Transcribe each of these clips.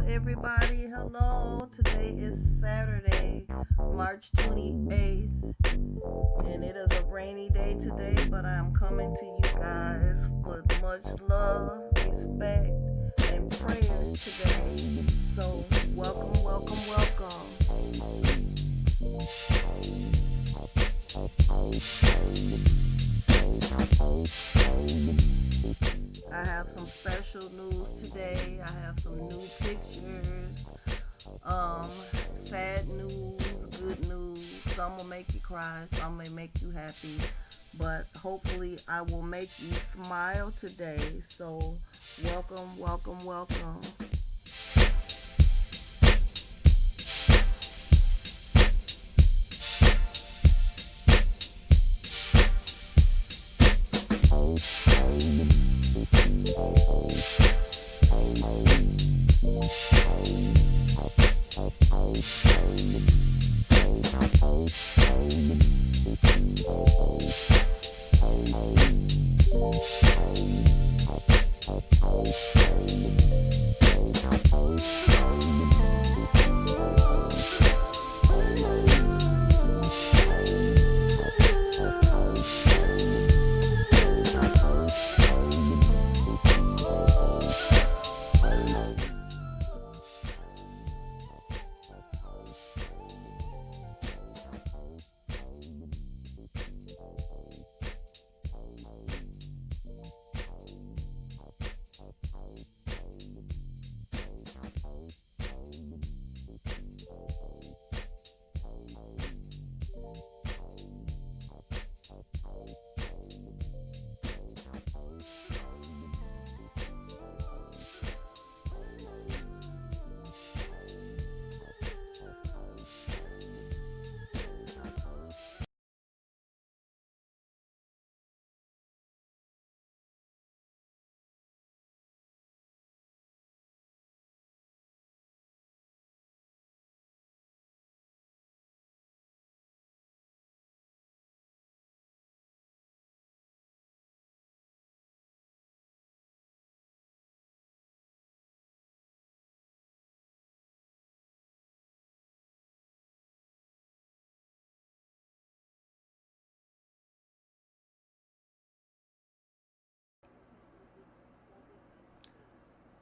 everybody. Hello. Today is Saturday, March 28th, and it is a rainy day today, but I am coming to you guys with much love, respect, and prayers today. So, welcome, welcome, welcome. I have some special news today. I have some new pictures, um, sad news, good news. Some will make you cry, some may make you happy, but hopefully I will make you smile today. So, welcome, welcome, welcome.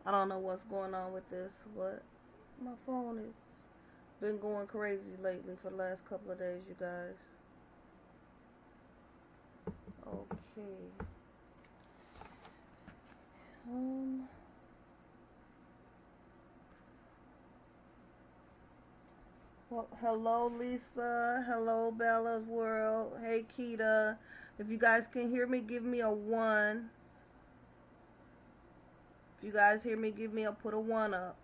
I don't know what's going on with this, but my phone has been going crazy lately for the last couple of days, you guys. Okay. Um, well, hello, Lisa. Hello, Bella's World. Hey, Keita. If you guys can hear me, give me a one. If you guys hear me, put a one up.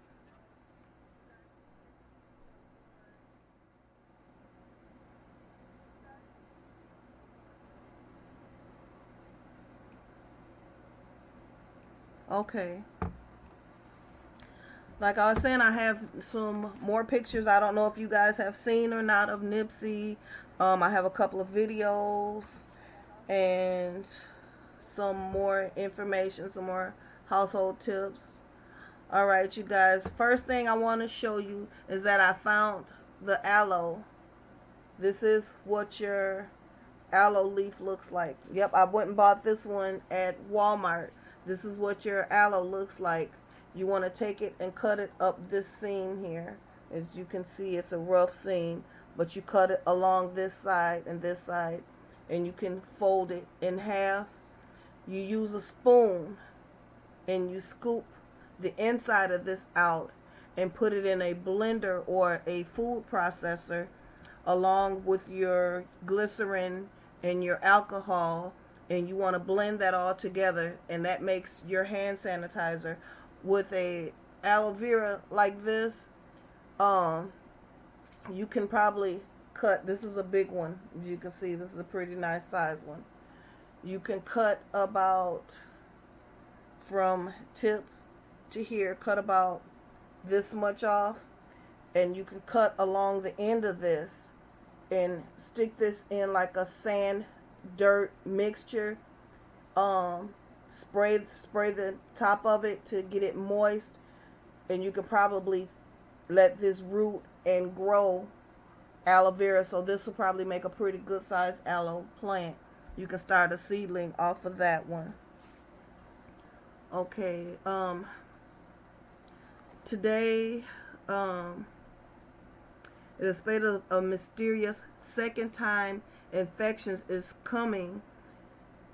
Okay. Like I was saying, I have some more pictures. I don't know if you guys have seen or not of Nipsey. I have a couple of videos and some more information, some more household tips. All right, you guys. First thing I want to show you is that I found the aloe. This is what your aloe leaf looks like. Yep, I went and bought this one at Walmart. This is what your aloe looks like. You want to take it and cut it up this seam here. As you can see, it's a rough seam, but you cut it along this side, and you can fold it in half. You use a spoon and you scoop the inside of this out and put it in a blender or a food processor along with your glycerin and your alcohol, and you want to blend that all together, and that makes your hand sanitizer. With a aloe vera like this, um you can probably cut, this is a big one, as you can see, this is a pretty nice size one. You can cut about from tip to here, cut about this much off, and you can cut along the end of this and stick this in like a sand dirt mixture. Spray the top of it to get it moist, and you can probably let this root and grow aloe vera. So this will probably make a pretty good sized aloe plant. You can start a seedling off of that one. Okay. Today, the spate of a mysterious second time infections is coming,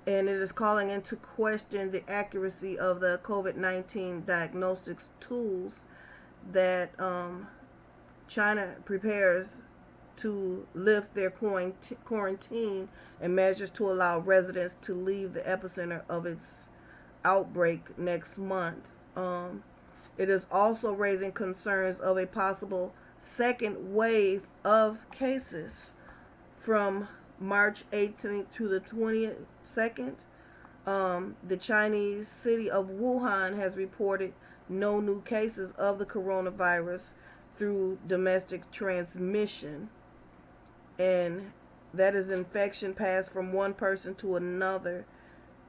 and it is calling into question the accuracy of the COVID-19 diagnostics tools that China prepares to lift their quarantine and measures to allow residents to leave the epicenter of its outbreak next month. It is also raising concerns of a possible second wave of cases from March 18th to the 22nd. The Chinese city of Wuhan has reported no new cases of the coronavirus through domestic transmission, and that is infection passed from one person to another.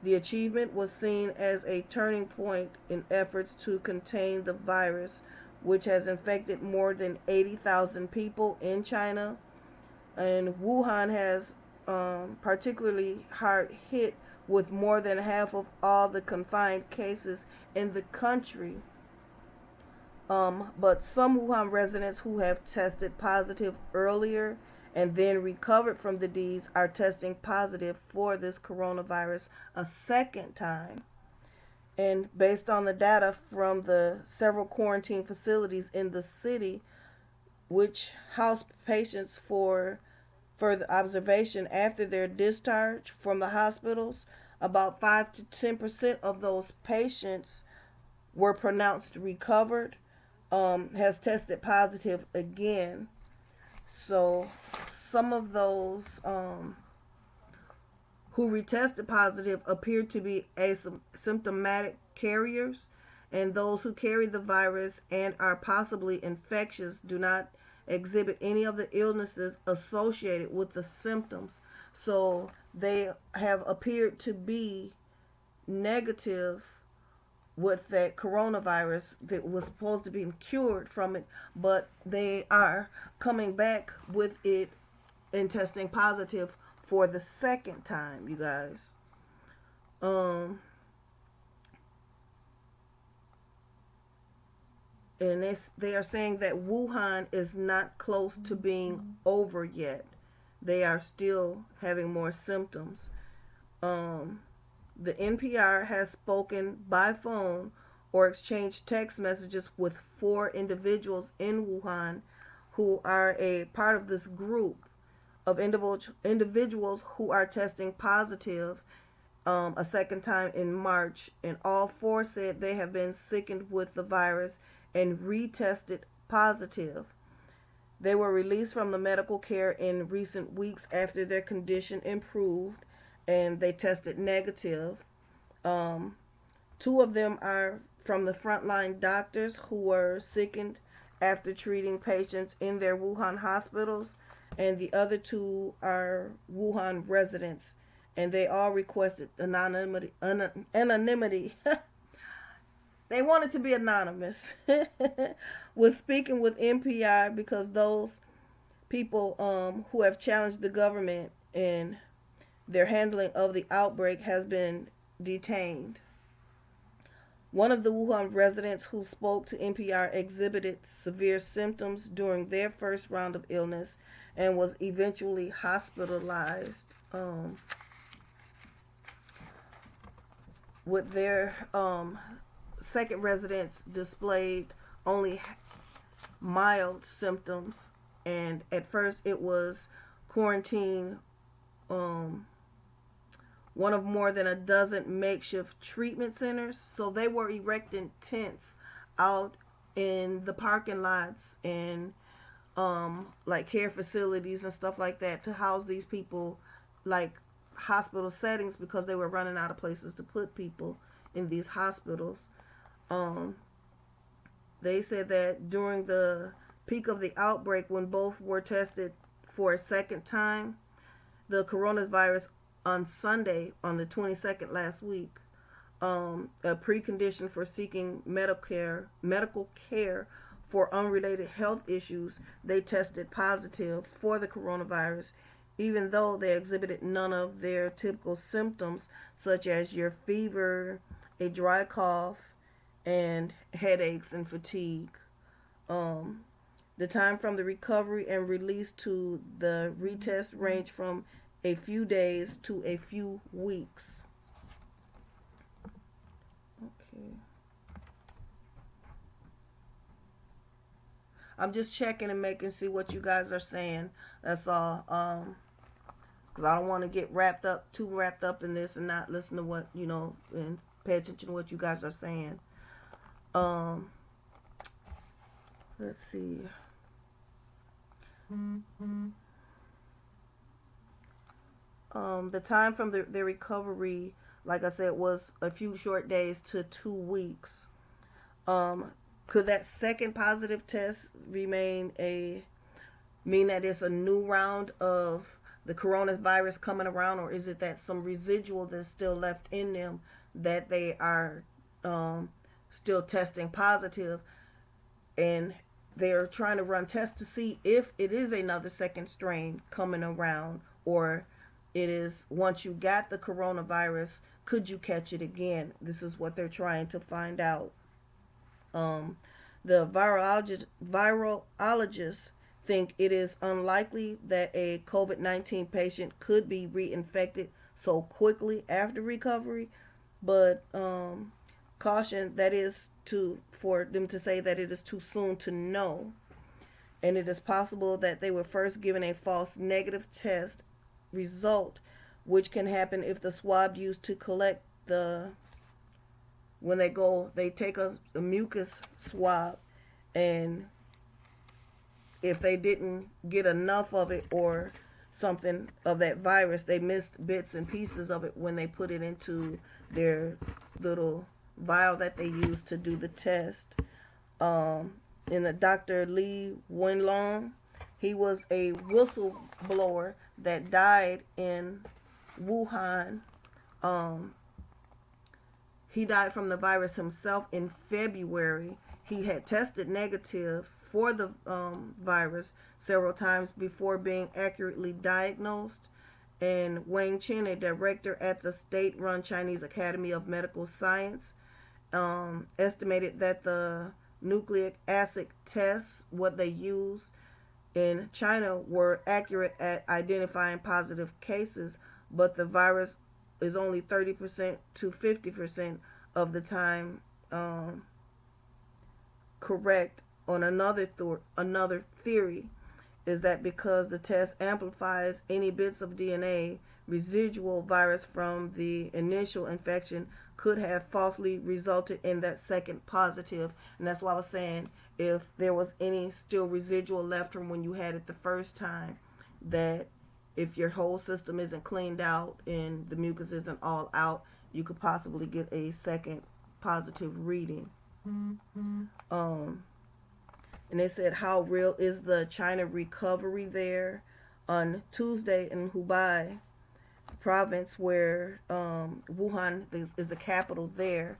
The achievement was seen as a turning point in efforts to contain the virus, which has infected more than 80,000 people in China. And Wuhan has particularly hard hit with more than half of all the confined cases in the country. But some Wuhan residents who have tested positive earlier and then recovered from the disease are testing positive for this coronavirus a second time. And based on the data from the several quarantine facilities in the city, which house patients for further observation after their discharge from the hospitals, about 5 to 10% of those patients were pronounced recovered, has tested positive again. So some of those who retested positive appear to be asymptomatic carriers, and those who carry the virus and are possibly infectious do not exhibit any of the illnesses associated with the symptoms. So they have appeared to be negative with that coronavirus that was supposed to be cured from it, but they are coming back with it and testing positive for the second time, you guys. And they are saying that Wuhan is not close to being over yet. They are still having more symptoms. The NPR has spoken by phone or exchanged text messages with 4 individuals in Wuhan who are a part of this group of individuals who are testing positive a second time in March, and all 4 said they have been sickened with the virus and retested positive. They were released from the medical care in recent weeks after their condition improved, and they tested negative. 2 of them are from the frontline doctors who were sickened after treating patients in their Wuhan hospitals, and the other 2 are Wuhan residents, and they all requested anonymity. They wanted to be anonymous. Was speaking with NPR because those people who have challenged the government in their handling of the outbreak has been detained. One of the Wuhan residents who spoke to NPR exhibited severe symptoms during their first round of illness and was eventually hospitalized. With their second residents displayed only mild symptoms, and at first it was quarantine one of more than a dozen makeshift treatment centers. So they were erecting tents out in the parking lots and like care facilities and stuff like that to house these people, like hospital settings, because they were running out of places to put people in these hospitals. They said that during the peak of the outbreak, when both were tested for a second time, the coronavirus on Sunday, on the 22nd last week, a precondition for seeking medical care for unrelated health issues, they tested positive for the coronavirus, even though they exhibited none of their typical symptoms, such as your fever, a dry cough, and headaches and fatigue. Um, the time from the recovery and release to the retest range from a few days to a few weeks. Okay. I'm just checking and making see what you guys are saying. That's all. Because I don't want to get too wrapped up in this and not listen to what and pay attention to what you guys are saying. Um, let's see. The time from their recovery, like I said, was a few short days to 2 weeks. Um, could that second positive test mean that it's a new round of the coronavirus coming around, or is it that some residual that's still left in them that they are still testing positive, and they're trying to run tests to see if it is another second strain coming around, or it is once you got the coronavirus, could you catch it again? This is what they're trying to find out. Um, the virologists think it is unlikely that a COVID-19 patient could be reinfected so quickly after recovery, but caution that is for them to say that it is too soon to know, and it is possible that they were first given a false negative test result, which can happen if the swab used to collect when they take a mucus swab, and if they didn't get enough of it or something of that virus, they missed bits and pieces of it when they put it into their little vial that they use to do the test. And the Dr. Li Wenlong, he was a whistleblower that died in Wuhan. He died from the virus himself in February. He had tested negative for the virus several times before being accurately diagnosed. And Wang Chen, a director at the state-run Chinese Academy of Medical Science, estimated that the nucleic acid tests, what they use in China, were accurate at identifying positive cases, but the virus is only 30% to 50% of the time correct. On another theory is that because the test amplifies any bits of DNA, residual virus from the initial infection could have falsely resulted in that second positive. And that's why I was saying, if there was any still residual left from when you had it the first time, that if your whole system isn't cleaned out and the mucus isn't all out, you could possibly get a second positive reading. And they said, how real is the China recovery there? On Tuesday in Hubei province, where Wuhan is the capital there,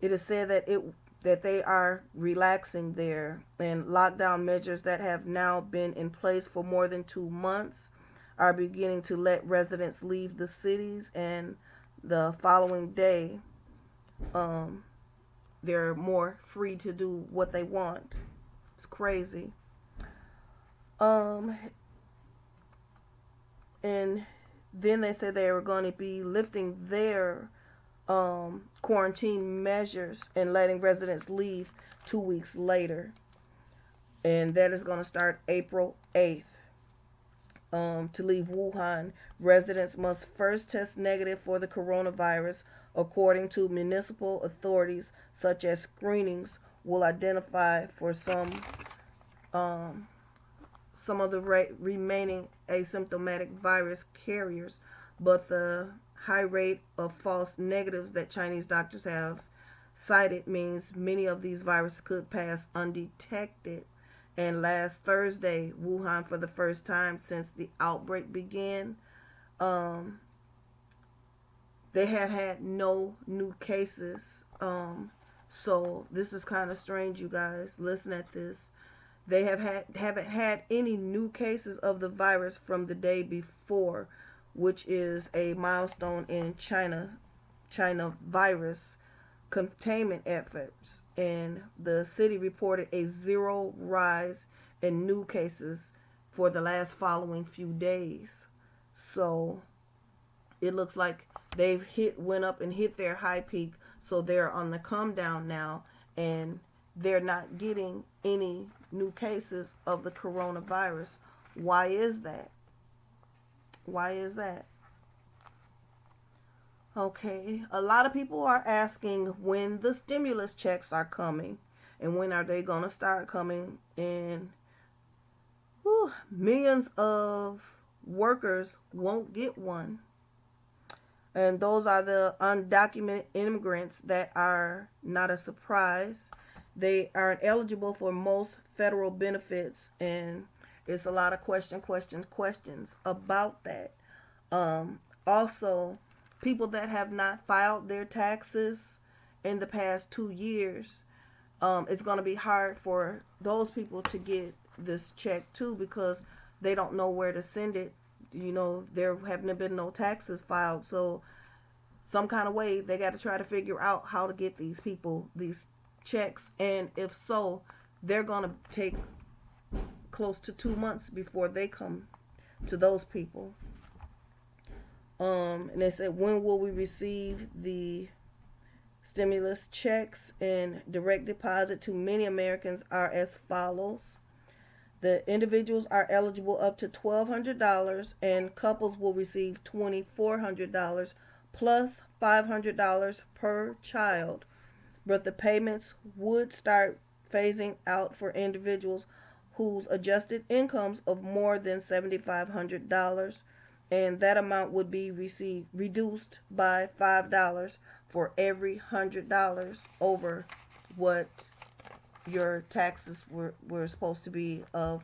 it is said that they are relaxing there, and lockdown measures that have now been in place for more than 2 months are beginning to let residents leave the cities, and the following day they're more free to do what they want. It's crazy. And then they said they were going to be lifting their quarantine measures and letting residents leave 2 weeks later. And that is going to start April 8th. To leave Wuhan, residents must first test negative for the coronavirus, according to municipal authorities, such as screenings will identify for some of the remaining asymptomatic virus carriers, but the high rate of false negatives that Chinese doctors have cited means many of these viruses could pass undetected. And last Thursday, Wuhan, for the first time since the outbreak began, They have had no new cases. So this is kind of strange, you guys. Listen at this. They haven't had any new cases of the virus from the day before, which is a milestone in China virus containment efforts. And the city reported a zero rise in new cases for the last following few days. So it looks like they've went up and hit their high peak, so they're on the come down now, and they're not getting any new cases of the coronavirus. Why is that? Why is that? Okay, a lot of people are asking when the stimulus checks are coming and when are they going to start coming, and millions of workers won't get one. And those are the undocumented immigrants that are not a surprise. They aren't eligible for most federal benefits, and it's a lot of questions about that. Also, people that have not filed their taxes in the past 2 years, it's going to be hard for those people to get this check too, because they don't know where to send it. There haven't been no taxes filed, so some kind of way they got to try to figure out how to get these people these checks, and if so, they're going to take close to 2 months before they come to those people. And they said, when will we receive the stimulus checks? And direct deposit to many Americans are as follows. The individuals are eligible up to $1,200, and couples will receive $2,400 plus $500 per child. But the payments would start phasing out for individuals whose adjusted incomes of more than $7,500, and that amount would be reduced by $5 for every $100 over what your taxes were supposed to be. Of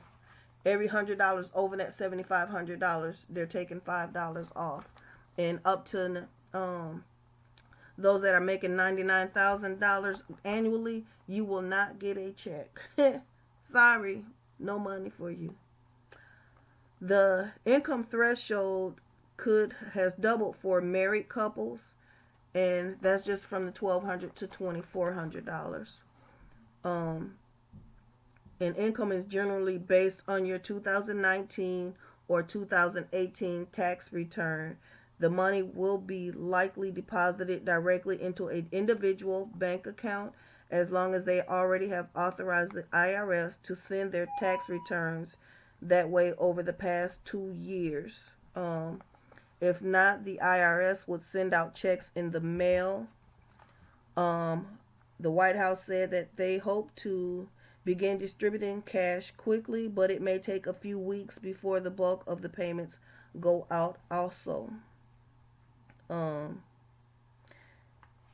every $100 over that $7,500, they're taking $5 off, and up to those that are making $99,000 annually, you will not get a check. Sorry, no money for you. The income threshold has doubled for married couples, and that's just from the $1,200 to $2,400. And income is generally based on your 2019 or 2018 tax return. The money will be likely deposited directly into an individual bank account as long as they already have authorized the IRS to send their tax returns that way over the past 2 years. If not, the IRS would send out checks in the mail. The White House said that they hope to begin distributing cash quickly, but it may take a few weeks before the bulk of the payments go out also.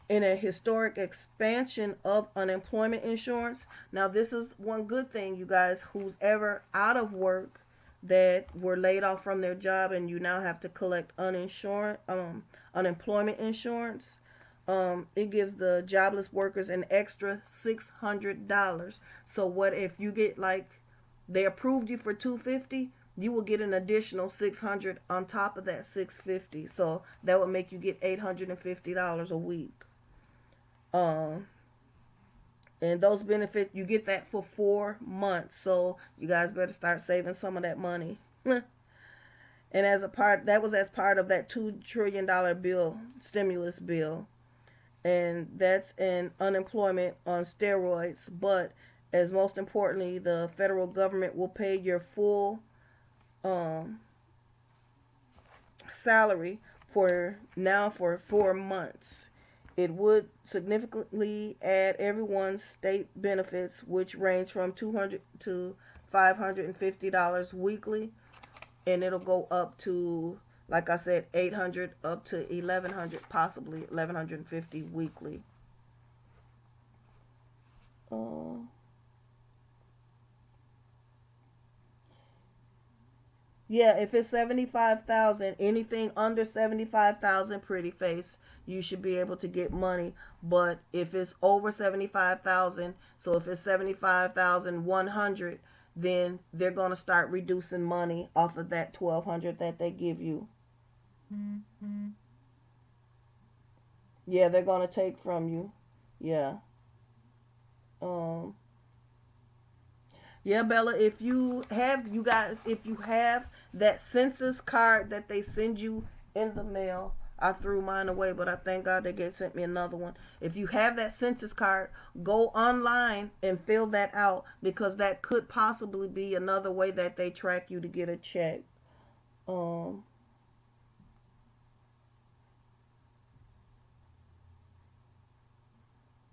In a historic expansion of unemployment insurance. Now, this is one good thing, you guys, who's ever out of work that were laid off from their job and you now have to collect unemployment insurance. It gives the jobless workers an extra $600. So what if you get, like, they approved you for $250, you will get an additional $600 on top of that $650. So that would make you get $850 a week. And those benefits, you get that for 4 months. So you guys better start saving some of that money. And that was as part of that $2 trillion stimulus bill. And that's an unemployment on steroids. But as most importantly, the federal government will pay your full salary for 4 months. It would significantly add everyone's state benefits, which range from $200 to $550 weekly, and it'll go up to, like I said, $800 up to $1,100, possibly $1,150 weekly. Yeah, if it's 75,000, anything under 75,000, pretty face, you should be able to get money. But if it's over 75,000, so if it's 75,100, then they're going to start reducing money off of that 1,200 that they give you. Yeah, they're going to take from you. Yeah. Um yeah, Bella, if you guys, if you have that census card that they send you in the mail, I threw mine away, but I thank God they sent me another one. If you have that census card, go online and fill that out, because that could possibly be another way that they track you to get a check. Um,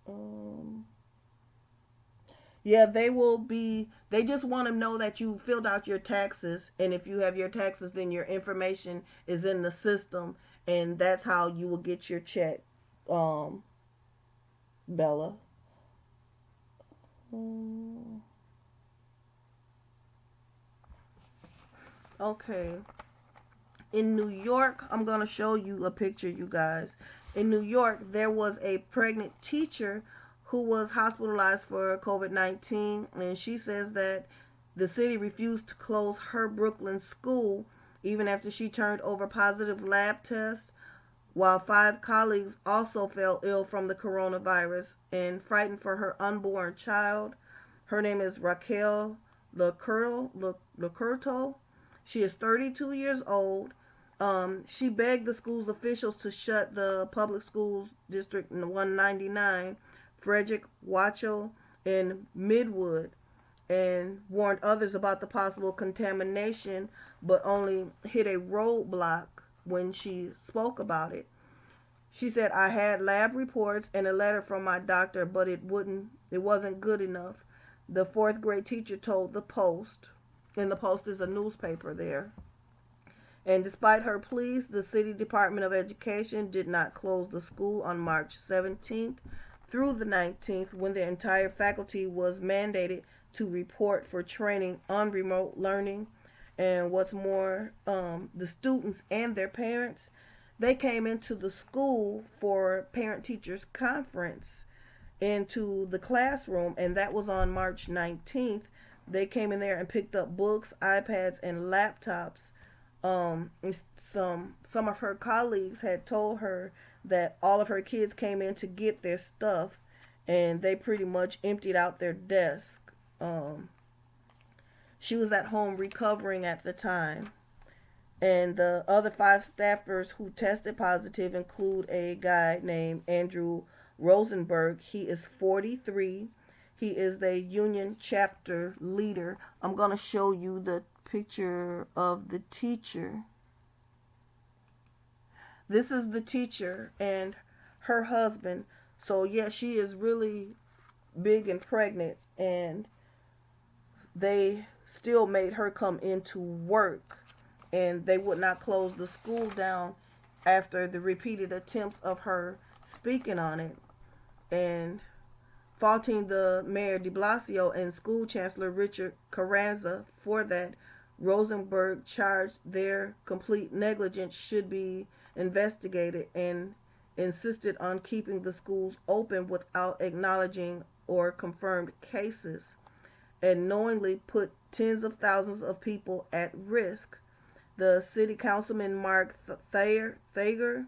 um, Yeah, they will be. They just want to know that you filled out your taxes, and if you have your taxes, then your information is in the system, and that's how you will get your check, um, Bella. Mm, okay. In New York, I'm gonna show you a picture, you guys. In New York, there was a pregnant teacher who was hospitalized for COVID-19, and she says that the city refused to close her Brooklyn school even after she turned over positive lab tests, while 5 colleagues also fell ill from the coronavirus. And frightened for her unborn child, her name is Raquel Lacurto. She is 32 years old. She begged the school's officials to shut the public schools district 199, Frederick Watchell, in Midwood, and warned others about the possible contamination, but only hit a roadblock when she spoke about it. She said, "I had lab reports and a letter from my doctor, but it wasn't good enough." The fourth grade teacher told the Post, and the Post is a newspaper there. And despite her pleas, the City Department of Education did not close the school on March 17th through the 19th, when the entire faculty was mandated to report for training on remote learning. And what's more, the students and their parents, they came into the school for parent teachers conference into the classroom, and that was on March 19th. They came in there and picked up books, iPads, and laptops. Some of her colleagues had told her that all of her kids came in to get their stuff, and they pretty much emptied out their desk. She was at home recovering at the time. And the other 5 staffers who tested positive include a guy named Andrew Rosenberg. He is 43. He is the union chapter leader. I'm going to show you the picture of the teacher. This is the teacher and her husband. So, yeah, she is really big and pregnant, and they still made her come into work, and they would not close the school down after the repeated attempts of her speaking on it. And faulting the Mayor de Blasio and School Chancellor Richard Carranza for that, Rosenberg charged their complete negligence should be investigated, and insisted on keeping the schools open without acknowledging or confirmed cases, and knowingly put tens of thousands of people at risk. The city councilman Mark Thager,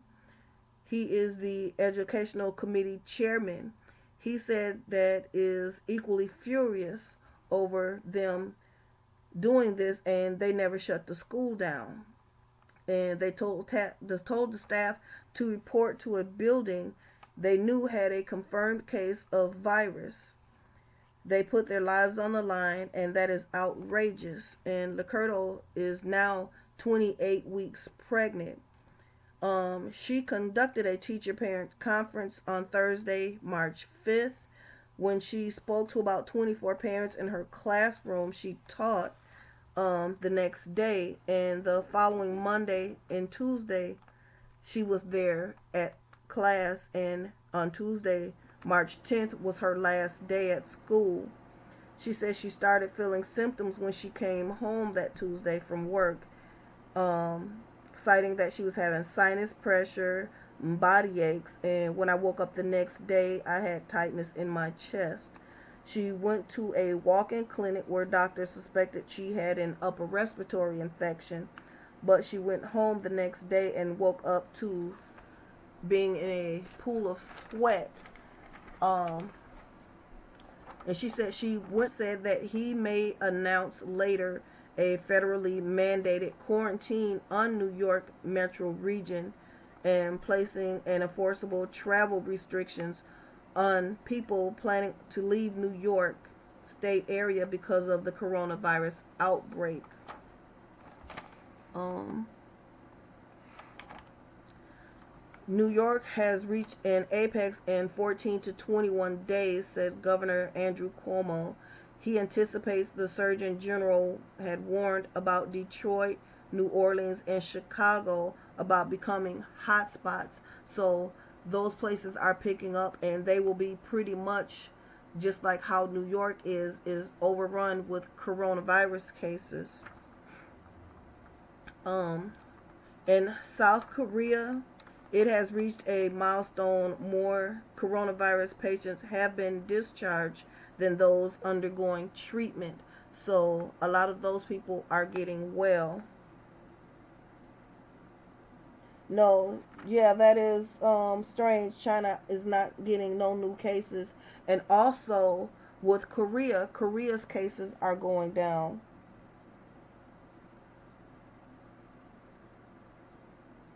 he is the educational committee chairman. He said that is equally furious over them doing this, and they never shut the school down. And they told the staff to report to a building they knew had a confirmed case of virus. They put their lives on the line, and that is outrageous. And Lacurto is now 28 weeks pregnant. She conducted a teacher-parent conference on Thursday, March 5th, when she spoke to about 24 parents in her classroom. She taught the next day, and the following Monday and Tuesday, she was there at class, and on Tuesday, March 10th, was her last day at school. She said she started feeling symptoms when she came home that Tuesday from work, citing that she was having sinus pressure, body aches, and when I woke up the next day, I had tightness in my chest. She went to a walk-in clinic where doctors suspected she had an upper respiratory infection, but she went home the next day and woke up to being in a pool of sweat. Um, and she said that he may announce later a federally mandated quarantine on New York metro region and placing an enforceable travel restrictions on people planning to leave New York state area because of the coronavirus outbreak. Um, New York has reached an apex in 14 to 21 days, said Governor Andrew Cuomo. He anticipates the Surgeon General had warned about Detroit, New Orleans, and Chicago about becoming hotspots. So those places are picking up, and they will be pretty much just like how New York is overrun with coronavirus cases. Um, in South Korea, it has reached a milestone. More coronavirus patients have been discharged than those undergoing treatment. So a lot of those people are getting well. No, yeah, that is strange. China is not getting no new cases. And also with Korea, Korea's cases are going down.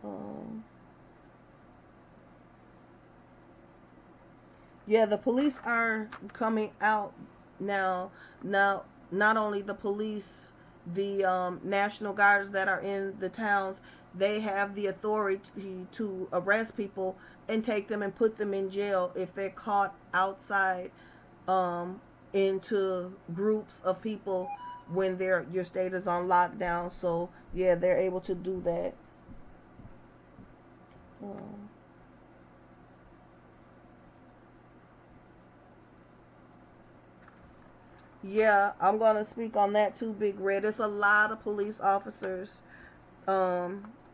Um, Yeah, the police are coming out now. Now, not only the police, the National Guards that are in the towns, they have the authority to arrest people and take them and put them in jail if they're caught outside um, into groups of people when your state is on lockdown. So yeah, they're able to do that. Um, Yeah, I'm gonna speak on that too, Big Red. It's a lot of police officers.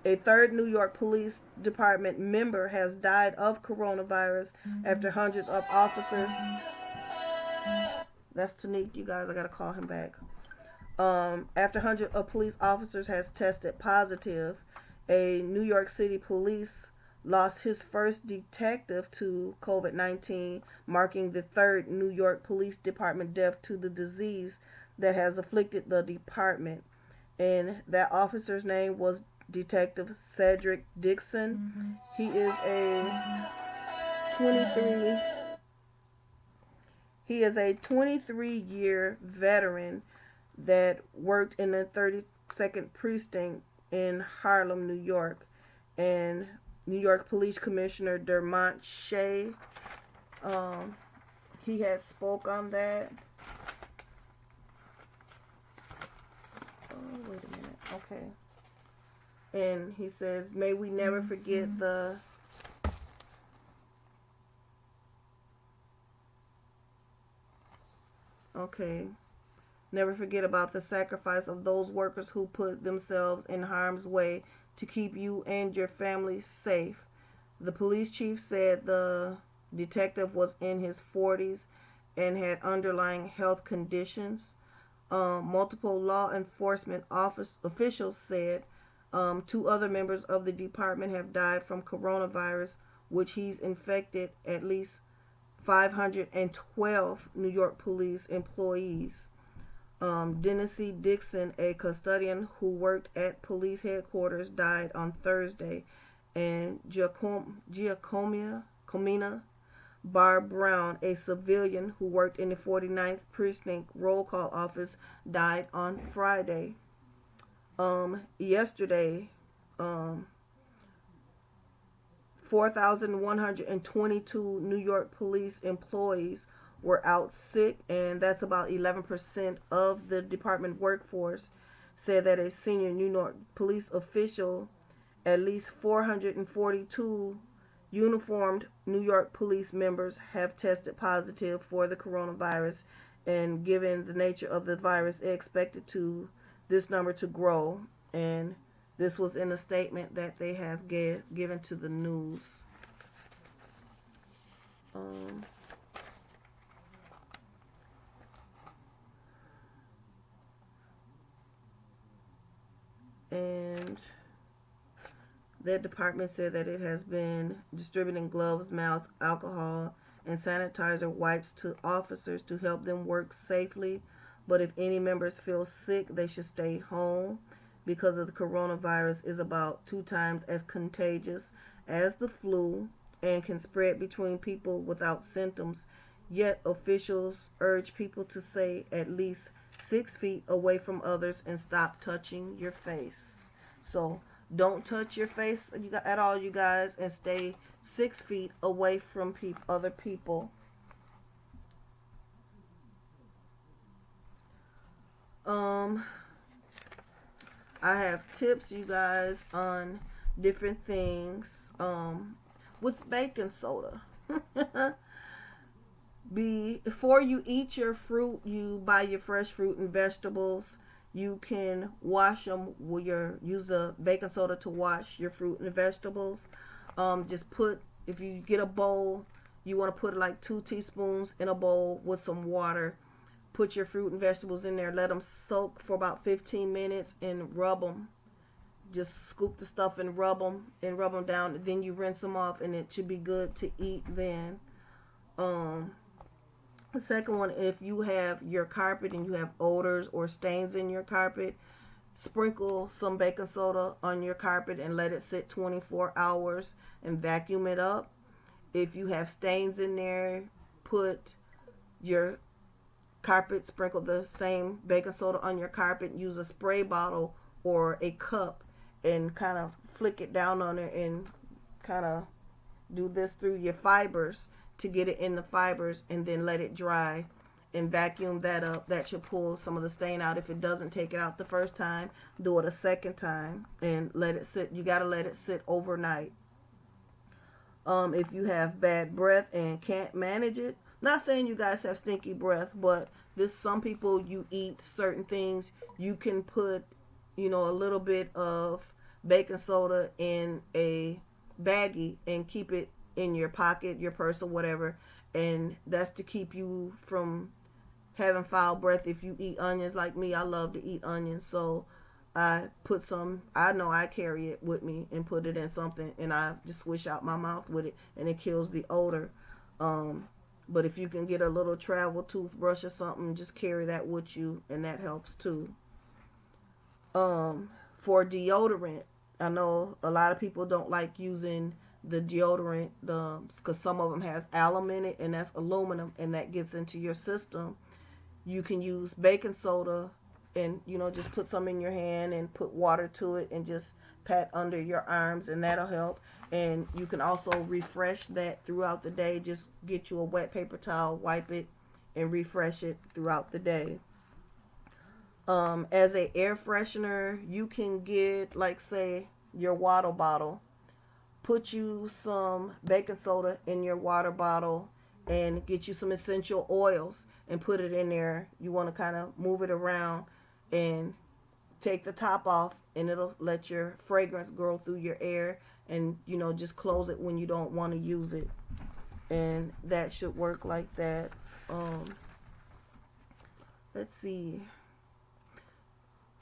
A third New York Police Department member has died of coronavirus after hundreds of officers. That's Tanique, you guys. I gotta call him back. After hundreds of police officers has tested positive, a New York City police lost his first detective to COVID-19, marking the third New York Police Department death to the disease that has afflicted the department. And that officer's name was Detective Cedric Dixon. He is a 23 he is a 23-year veteran that worked in the 32nd precinct in Harlem, New York. And New York Police Commissioner Dermont Shea, um, he had spoke on that. Oh, wait a minute. Okay. And he says, may we never forget the okay. Never forget about the sacrifice of those workers who put themselves in harm's way to keep you and your family safe. The police chief said the detective was in his 40s and had underlying health conditions. Multiple law enforcement officials said two other members of the department have died from coronavirus, which he's infected at least 512 New York police employees. Dennisy Dixon, a custodian who worked at police headquarters, died on Thursday, and Giacomina Barb Brown, a civilian who worked in the 49th Precinct roll call office, died on Friday. Yesterday, 4,122 New York police employees were out sick, and that's about 11% of the department workforce, said that a senior New York police official. At least 442 uniformed New York police members have tested positive for the coronavirus, and given the nature of the virus, they expected this number to grow. And This was in a statement that they have given to the news. Um, and their department said that it has been distributing gloves, masks, alcohol, and sanitizer wipes to officers to help them work safely. But if any members feel sick, they should stay home because of the coronavirus is about 2 times as contagious as the flu and can spread between people without symptoms. Yet officials urge people to stay at least 6 feet away from others and stop touching your face. So don't touch your face at all, you guys, and stay 6 feet away from other people. Um, I have tips, you guys, on different things. With baking soda. Before you eat your fruit, you buy your fresh fruit and vegetables. You can wash them with use the baking soda to wash your fruit and vegetables. Just put, if you get a bowl, you want to put like 2 teaspoons in a bowl with some water. Put your fruit and vegetables in there. Let them soak for about 15 minutes and rub them. Just scoop the stuff and rub them down. Then you rinse them off, and it should be good to eat then. The second one, if you have your carpet and you have odors or stains in your carpet, sprinkle some baking soda on your carpet and let it sit 24 hours and vacuum it up. If you have stains in there, put your carpet, sprinkle the same baking soda on your carpet, use a spray bottle or a cup and kind of flick it down on it and kind of do this through your fibers to get it in the fibers, and then let it dry and vacuum that up. That should pull some of the stain out. If it doesn't take it out the first time, do it a second time and let it sit. You got to let it sit overnight. If you have bad breath and can't manage it, not saying you guys have stinky breath, but some people, you eat certain things, you can put, a little bit of baking soda in a baggie and keep it in your pocket, your purse, or whatever, and that's to keep you from having foul breath. If you eat onions like me, I love to eat onions, so I put some, I know I carry it with me and put it in something, and I just swish out my mouth with it, and it kills the odor. But if you can get a little travel toothbrush or something, just carry that with you, and that helps too. For deodorant, I know a lot of people don't like using the deodorant because some of them has alum in it, and that's aluminum, and that gets into your system. You can use baking soda and just put some in your hand and put water to it and just pat under your arms, and that'll help. And you can also refresh that throughout the day. Just get you a wet paper towel, wipe it, and refresh it throughout the day. As a air freshener, you can get, like, say, your water bottle. Put you some baking soda in your water bottle and get you some essential oils and put it in there. You want to kind of move it around and take the top off, and it'll let your fragrance grow through your air, and just close it when you don't want to use it, and that should work like that. Let's see,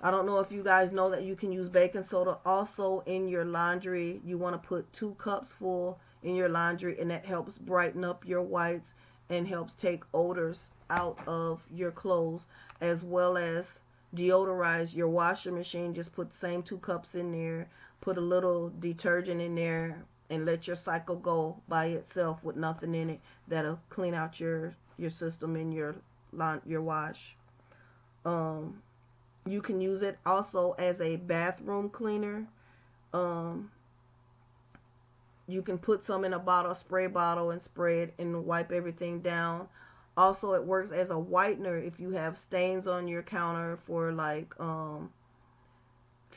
I don't know if you guys know that you can use baking soda also in your laundry. You want to put 2 cups full in your laundry, and that helps brighten up your whites and helps take odors out of your clothes, as well as deodorize your washing machine. Just put the same 2 cups in there, put a little detergent in there, and let your cycle go by itself with nothing in it. That'll clean out your system in your wash. You can use it also as a bathroom cleaner. You can put some in a bottle, spray bottle, and spray it and wipe everything down. Also, it works as a whitener if you have stains on your counter for, like,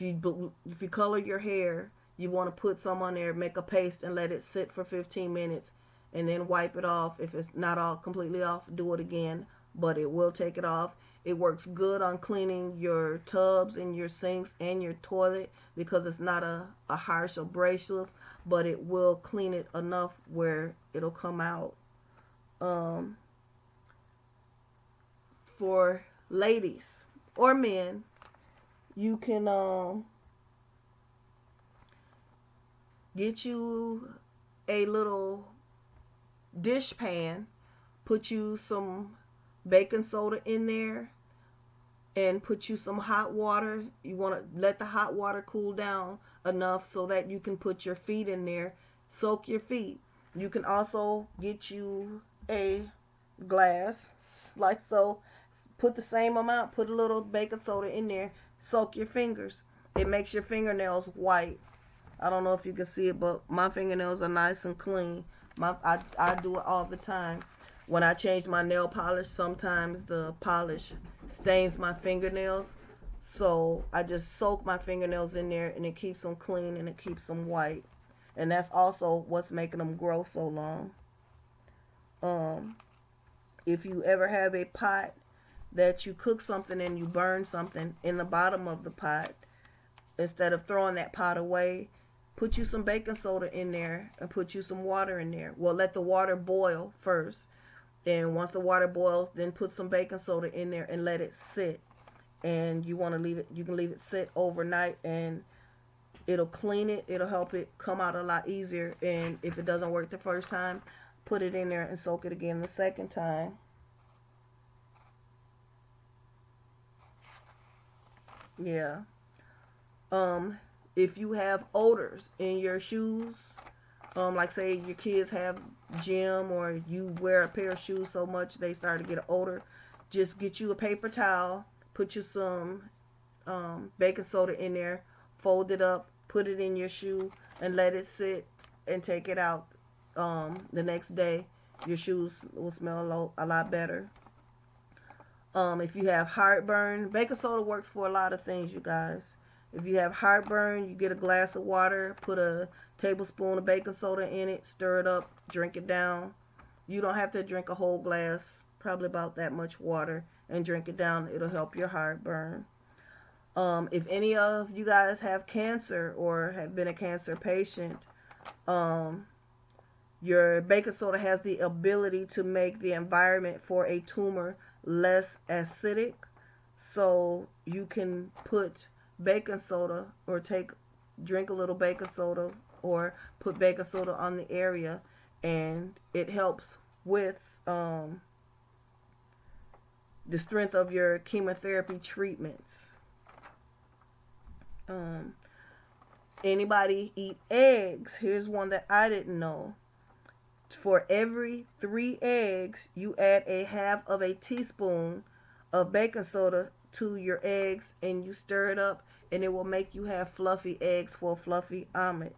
if you color your hair, you want to put some on there, make a paste, and let it sit for 15 minutes, and then wipe it off. If it's not all completely off, do it again, but it will take it off. It works good on cleaning your tubs and your sinks and your toilet because it's not a harsh abrasive, but it will clean it enough where it'll come out. Um, for ladies or men, you can get you a little dish pan, put you some baking soda in there, and put you some hot water. You want to let the hot water cool down enough so that you can put your feet in there, soak your feet. You can also get you a glass like so, put the same amount, put a little baking soda in there, soak your fingers. It makes your fingernails white. I don't know if you can see it, but my fingernails are nice and clean. I do it all the time. When I change my nail polish, sometimes the polish stains my fingernails. So I just soak my fingernails in there and it keeps them clean and it keeps them white. And that's also what's making them grow so long. Um, if you ever have a pot that you cook something and you burn something in the bottom of the pot, instead of throwing that pot away, put you some baking soda in there and put you some water in there. Well, let the water boil first. And once the water boils, then put some baking soda in there and let it sit. And you want to leave it, you can leave it sit overnight and it'll clean it. It'll help it come out a lot easier. And if it doesn't work the first time, put it in there and soak it again the second time. Yeah. If you have odors in your shoes, like say your kids have gym or you wear a pair of shoes so much they start to get an odor, just get you a paper towel, put you some baking soda in there, fold it up, put it in your shoe, and let it sit and take it out. The next day, your shoes will smell a lot better. If you have heartburn, baking soda works for a lot of things, you guys. If you have heartburn, you get a glass of water, put a tablespoon of baking soda in it, stir it up, drink it down. You don't have to drink a whole glass, probably about that much water, and drink it down. It'll help your heartburn. If any of you guys have cancer or have been a cancer patient, your baking soda has the ability to make the environment for a tumor less acidic. So you can put baking soda or drink a little baking soda or put baking soda on the area, and it helps with the strength of your chemotherapy treatments. Anybody eat eggs? Here's one that I didn't know. For every 3 eggs, you add a half of a teaspoon of baking soda to your eggs and you stir it up, and it will make you have fluffy eggs for a fluffy omelet.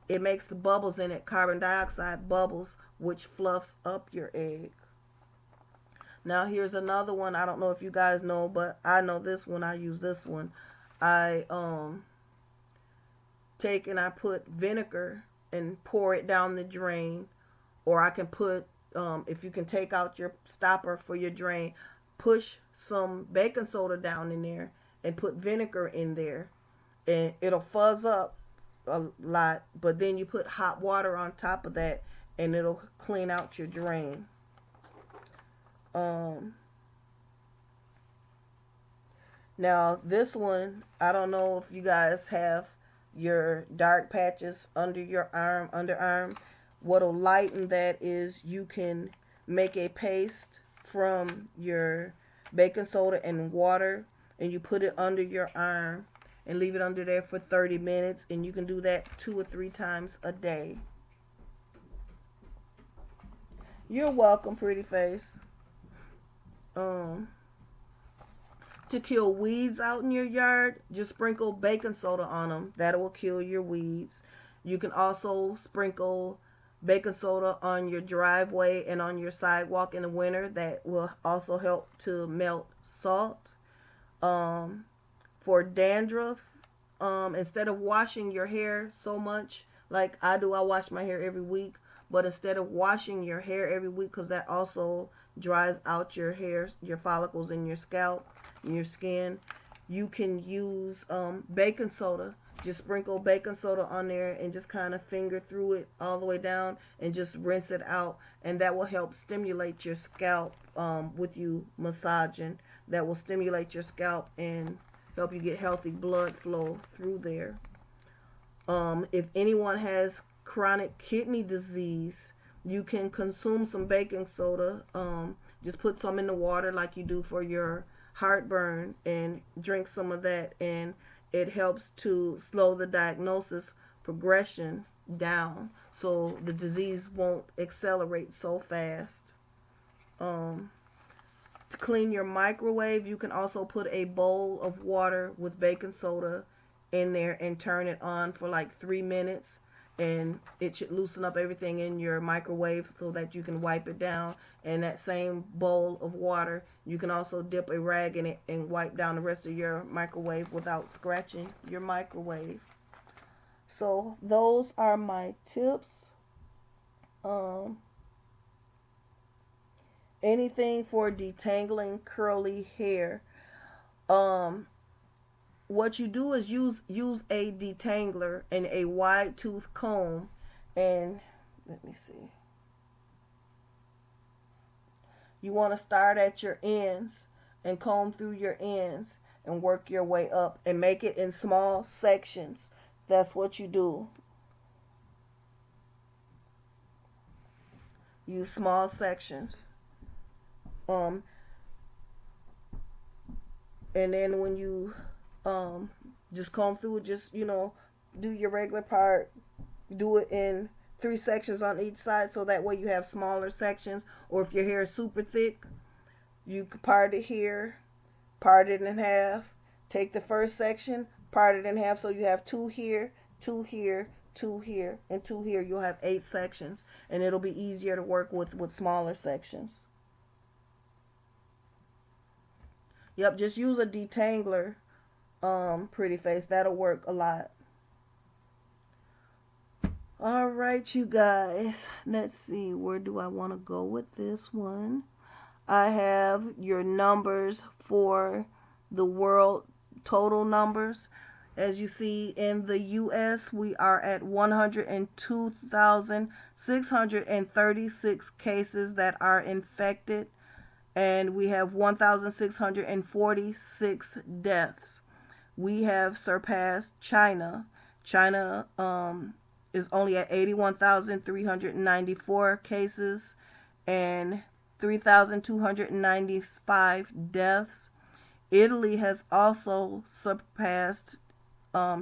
It makes the bubbles in it, carbon dioxide bubbles, which fluffs up your egg. Now here's another one. I don't know if you guys know, but I know this one. I use this one. I take and I put vinegar and pour it down the drain, or I can put if you can take out your stopper for your drain, push some baking soda down in there and put vinegar in there, and it'll fuzz up a lot, but then you put hot water on top of that and it'll clean out your drain. Now this one, I don't know if you guys have your dark patches under your underarm. What'll lighten that is you can make a paste from your baking soda and water, and you put it under your arm and leave it under there for 30 minutes, and you can do that 2 or 3 times a day. You're welcome, pretty face. To kill weeds out in your yard, just sprinkle baking soda on them. That will kill your weeds. You can also sprinkle baking soda on your driveway and on your sidewalk in the winter. That will also help to melt salt. For dandruff, instead of washing your hair so much like I do, I wash my hair every week, But instead of washing your hair every week, because that also dries out your hair, your follicles in your scalp, in your skin, you can use baking soda. Just sprinkle baking soda on there and just kind of finger through it all the way down and just rinse it out. And that will help stimulate your scalp with you massaging. That will stimulate your scalp and help you get healthy blood flow through there. If anyone has chronic kidney disease, you can consume some baking soda. Just put some in the water like you do for your heartburn and drink some of that, and it helps to slow the diagnosis progression down so the disease won't accelerate so fast. To clean your microwave, you can also put a bowl of water with baking soda in there and turn it on for like 3 minutes, and it should loosen up everything in your microwave so that you can wipe it down. And that same bowl of water, you can also dip a rag in it and wipe down the rest of your microwave without scratching your microwave. So those are my tips. Anything for detangling curly hair. What you do is use a detangler and a wide tooth comb, and let me see. You want to start at your ends and comb through your ends and work your way up and make it in small sections. That's what you do. Use small sections. And then when you just comb through it, just do your regular part. Do it in 3 sections on each side, so that way you have smaller sections. Or if your hair is super thick, you can part it here, part it in half, take the first section, part it in half, so you have 2 here, 2 here, 2 here, and 2 here. You'll have 8 sections, and it'll be easier to work with smaller sections. Yep, just use a detangler, pretty face. That'll work a lot. All right, you guys. Let's see. Where do I want to go with this one? I have your numbers for the world total numbers. As you see, in the U.S., we are at 102,636 cases that are infected, and we have 1,646 deaths. We have surpassed China. China is only at 81,394 cases and 3,295 deaths. Italy has also surpassed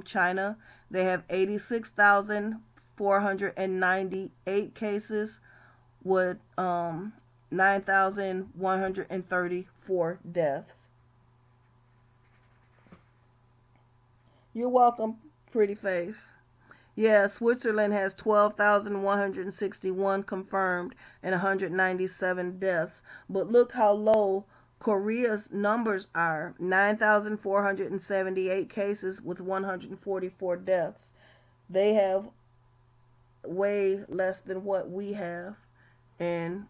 China. They have 86,498 cases with 9,134 deaths. You're welcome, pretty face. Yeah, Switzerland has 12,161 confirmed and 197 deaths. But look how low Korea's numbers are. 9,478 cases with 144 deaths. They have way less than what we have. And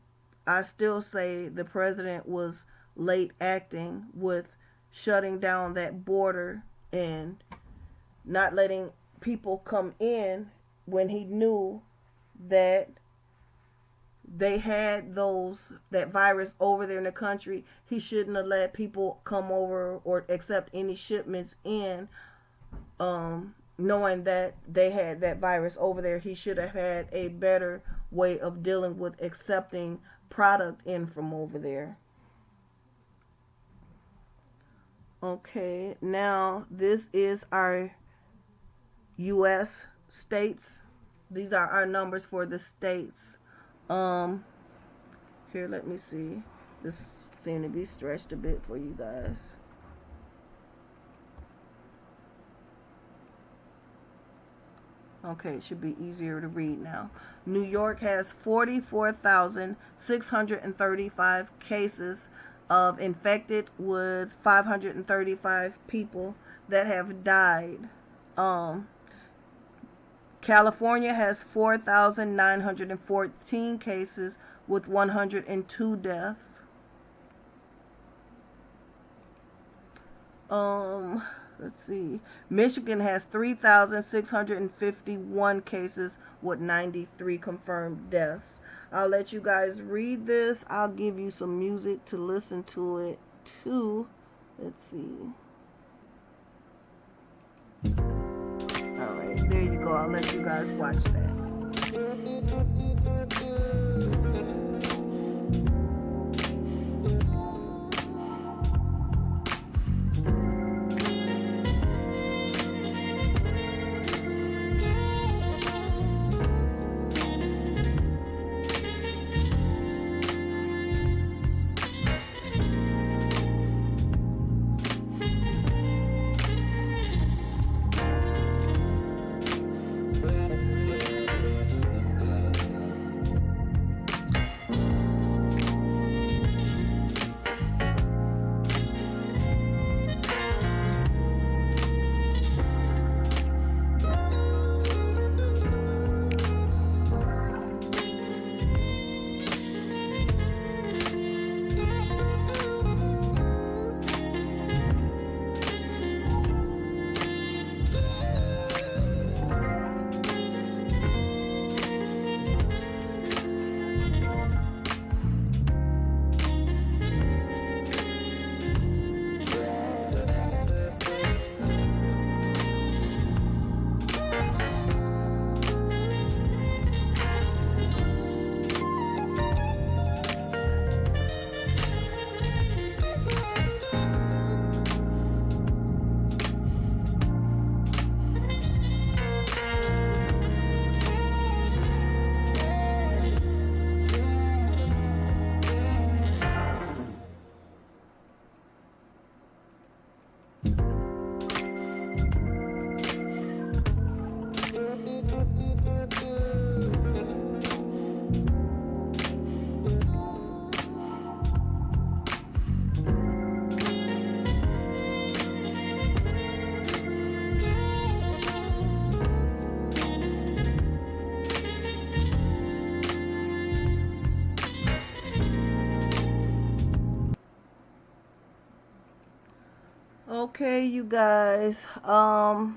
I still say the president was late acting with shutting down that border and not letting people come in when he knew that they had that virus over there in the country. He shouldn't have let people come over or accept any shipments in, knowing that they had that virus over there. He should have had a better way of dealing with accepting product in from over there. Okay, now this is our U.S. states. These are our numbers for the states. Here, let me see. This seemed to be stretched a bit for you guys. Okay, it should be easier to read now. New York has 44,635 cases of infected with 535 people that have died. California has 4,914 cases with 102 deaths. Um, let's see. Michigan has 3,651 cases with 93 confirmed deaths. I'll let you guys read this. I'll give you some music to listen to it too. Let's see. Alright, there you go. I'll let you guys watch that. Okay, you guys. I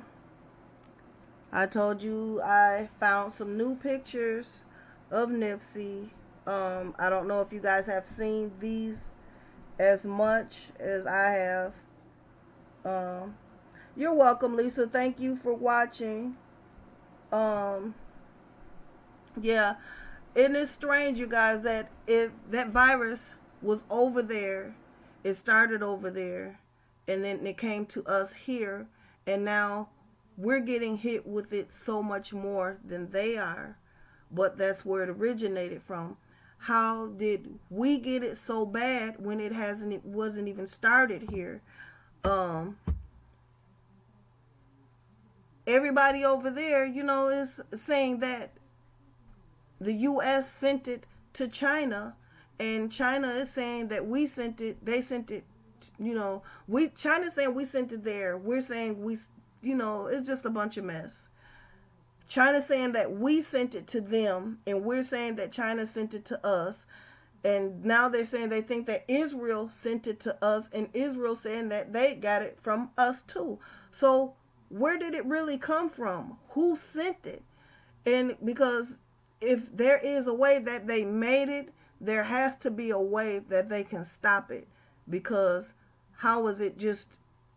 told you I found some new pictures of Nipsey. I don't know if you guys have seen these as much as I have. Um, you're welcome, Lisa. Thank you for watching. Um, yeah, it is strange, you guys, that that virus was over there. It started over there, and then it came to us here, and now we're getting hit with it so much more than they are. But that's where it originated from. How did we get it so bad when it wasn't even started here? Um, Everybody over there, is saying that the U.S. sent it to China, and China is saying that we sent it. They sent it. We China's saying we sent it there. We're saying we. It's just a bunch of mess. China's saying that we sent it to them, and we're saying that China sent it to us. And now they're saying they think that Israel sent it to us, and Israel saying that they got it from us too. So where did it really come from? Who sent it? And because if there is a way that they made it, there has to be a way that they can stop it. Because how is it just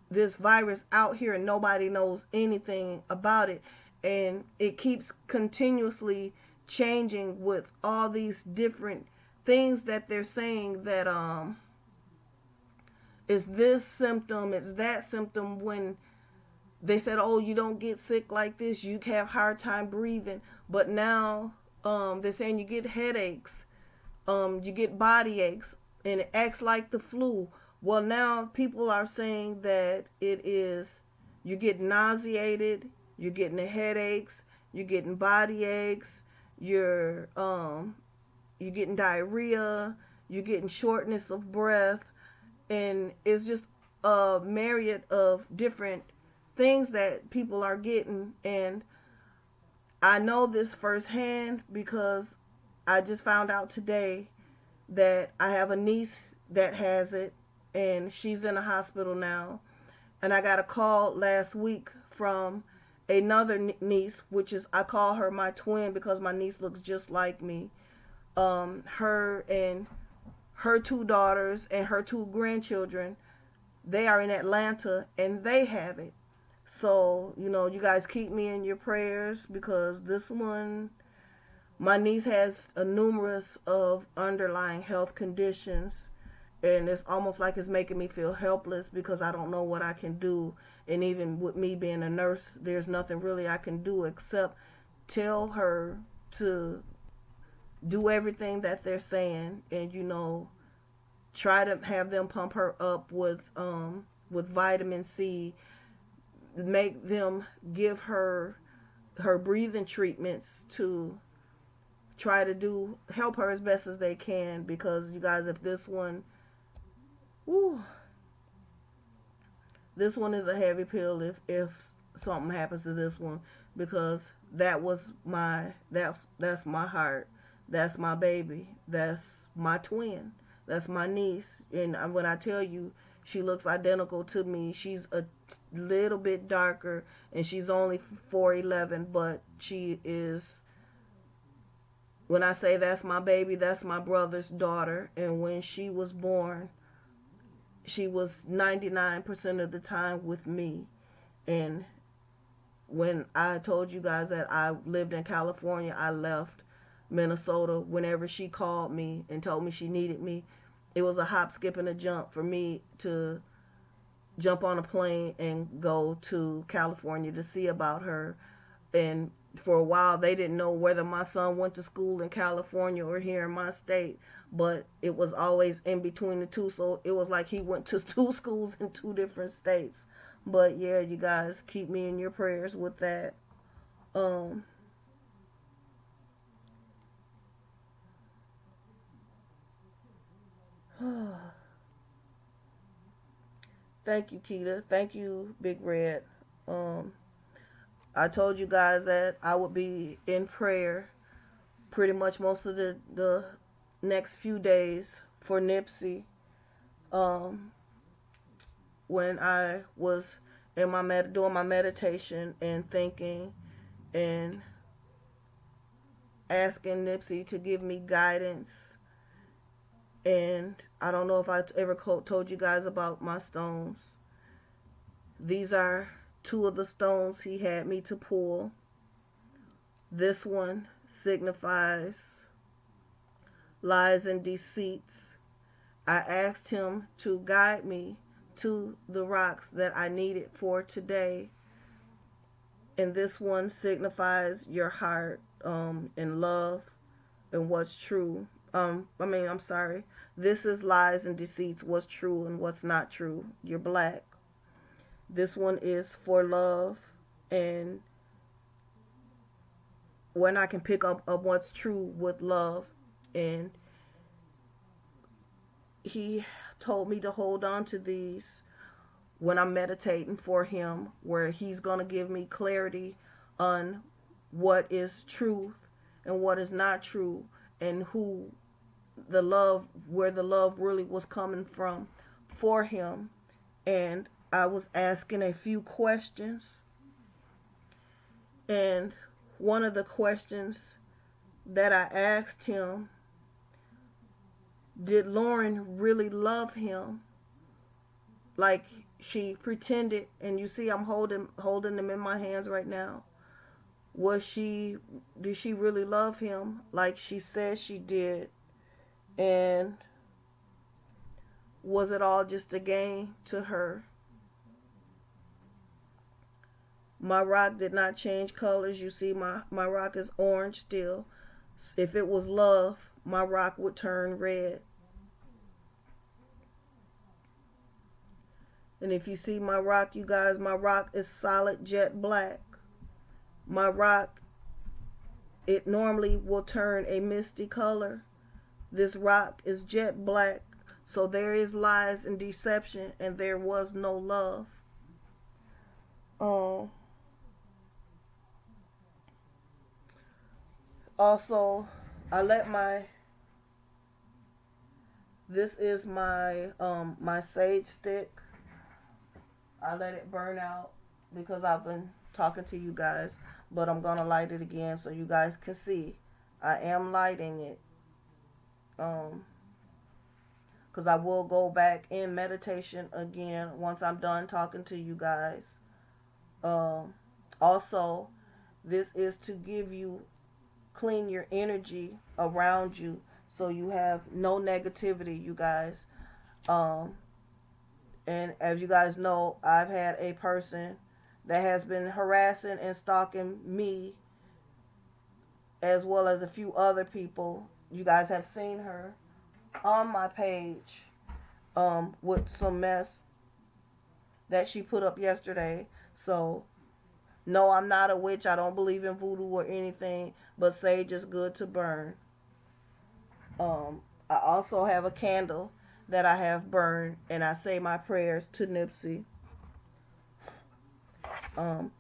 this virus out here and nobody knows anything about it? And it keeps continuously changing with all these different things that they're saying that is this symptom, it's that symptom, when they said, oh, you don't get sick like this, you have hard time breathing. But now they're saying you get headaches, you get body aches, and it acts like the flu. Well, now people are saying that it is, you get nauseated, you're getting the headaches, you're getting body aches, you're getting diarrhea, you're getting shortness of breath, and it's just a myriad of different things that people are getting. And I know this firsthand because I just found out today that I have a niece that has it, and she's in the hospital now. And I got a call last week from another niece, which is, I call her my twin because my niece looks just like me. Her and her two daughters and her two grandchildren, they are in Atlanta and they have it. So, you guys keep me in your prayers because this one, my niece has a numerous of underlying health conditions, and it's almost like it's making me feel helpless because I don't know what I can do. And even with me being a nurse, there's nothing really I can do except tell her to do everything that they're saying, and try to have them pump her up with vitamin C, make them give her breathing treatments to try to help her as best as they can, because you guys, if this one, whew, this one is a heavy pill if something happens to this one, because that's my heart, that's my baby, that's my twin, that's my niece. And when I tell you she looks identical to me, she's a little bit darker and she's only 4'11", but she is, when I say that's my baby, that's my brother's daughter. And when she was born, she was 99% of the time with me. And when I told you guys that I lived in California, I left Minnesota. Whenever she called me and told me she needed me, it was a hop, skip, and a jump for me to jump on a plane and go to California to see about her. And for a while, they didn't know whether my son went to school in California or here in my state, but it was always in between the two. So it was like he went to two schools in two different states. But yeah, you guys keep me in your prayers with that. Um, Thank you, Keita. Thank you, Big Red. Um, I told you guys that I would be in prayer pretty much most of the next few days for Nipsey. Um, when I was in doing my meditation and thinking and asking Nipsey to give me guidance. And I don't know if I ever told you guys about my stones. These are two of the stones he had me to pull. This one signifies lies and deceits. I asked him to guide me to the rocks that I needed for today. And this one signifies your heart, and love and what's true. I'm sorry. This is lies and deceits, what's true and what's not true. You're black. This one is for love, and when I can pick up what's true with love. And he told me to hold on to these when I'm meditating for him, where he's going to give me clarity on what is truth and what is not true, and where the love really was coming from for him. And I was asking a few questions, and one of the questions that I asked him, did Lauren really love him like she pretended? And you see I'm holding them in my hands right now. Did she really love him like she said she did? And was it all just a game to her? My rock did not change colors. You see my rock is orange still. If it was love, my rock would turn red. And if you see my rock, you guys, my rock is solid jet black. My rock, it normally will turn a misty color. This rock is jet black. So there is lies and deception, and there was no love. Oh. Also, I let my this is my my sage stick. I let it burn out because I've been talking to you guys, but I'm gonna light it again so you guys can see. I am lighting it. Because I will go back in meditation again once I'm done talking to you guys. Also, this is to give you, clean your energy around you so you have no negativity, you guys. And as you guys know, I've had a person that has been harassing and stalking me as well as a few other people. You guys have seen her on my page with some mess that she put up yesterday. So, no, I'm not a witch. I don't believe in voodoo or anything, but sage is good to burn. I also have a candle that I have burned, and I say my prayers to Nipsey. I'm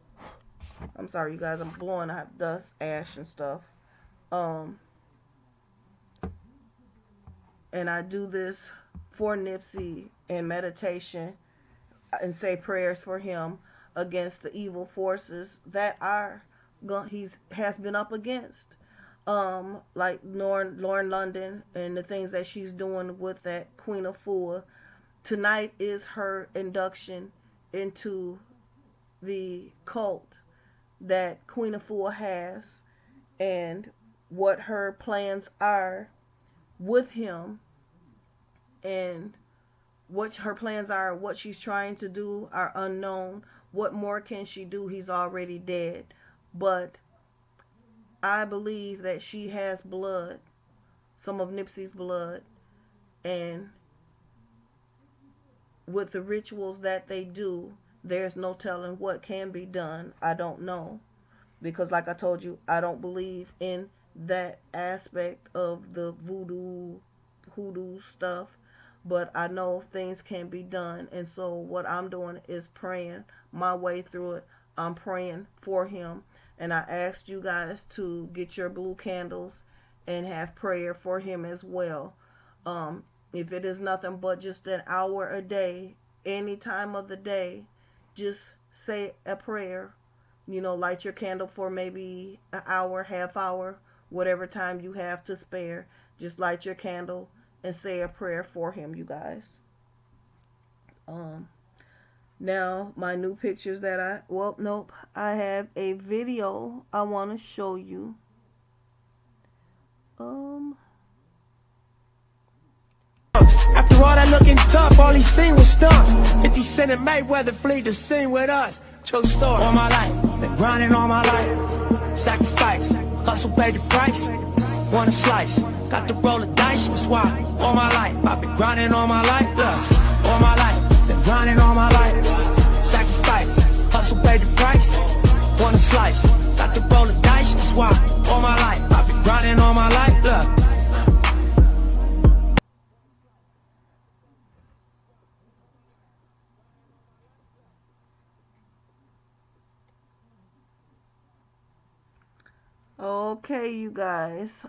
sorry, you guys. I'm blowing. I have dust, ash, and stuff. And I do this for Nipsey in meditation and say prayers for him against the evil forces that he has been up against. Like Lauren London and the things that she's doing with that Queen of Fool. Tonight is her induction into the cult that Queen of Fool has and what her plans are with him and what her plans are, what she's trying to do are unknown. What more can she do? He's already dead. But I believe that she has blood, some of Nipsey's blood, and with the rituals that they do, there's no telling what can be done. I don't know. Because like I told you, I don't believe in that aspect of the hoodoo stuff. But I know things can be done. And so what I'm doing is praying my way through it. I'm praying for him. And I asked you guys to get your blue candles and have prayer for him as well. If it is nothing but just an hour a day, any time of the day, just say a prayer. Light your candle for maybe an hour, half hour, whatever time you have to spare. Just light your candle and say a prayer for him, you guys. Now, my new pictures that I have a video I want to show you. After all that looking tough, all he seen was stunts. 50 Cent and Mayweather flee the scene with us. True story. All my life, been grinding all my life. Sacrifice, hustle paid the price. Want a slice, got to roll the dice. That's why all my life, I've been grinding all my life. Look, all my life, been grinding all my life. Sacrifice, hustle paid the price. Want a slice, got to roll the dice. That's why all my life, I've been grinding all my life. Look. Okay, you guys.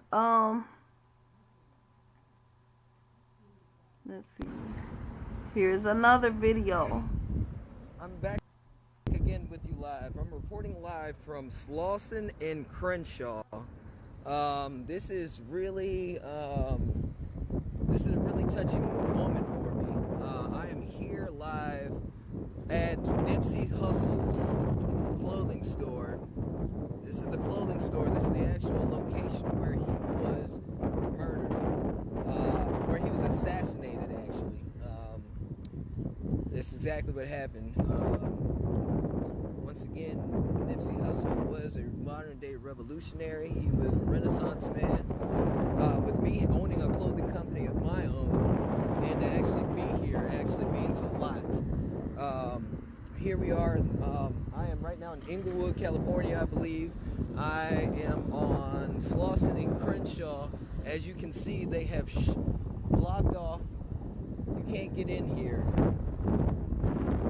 Let's see. Here's another video. I'm back again with you live. I'm reporting live from Slauson in Crenshaw. This is a really touching moment for me. I am here live at Nipsey Hussle's clothing store. This is the clothing store. This is the actual location where he was murdered, where he was assassinated, actually. This is exactly what happened. Once again, Nipsey Hussle was a modern-day revolutionary. He was a Renaissance man. With me owning a clothing company of my own, and to actually be here actually means a lot. Here we are. I am right now in Inglewood, California, I believe. I am on Slauson in Crenshaw. As you can see, they have blocked off. You can't get in here.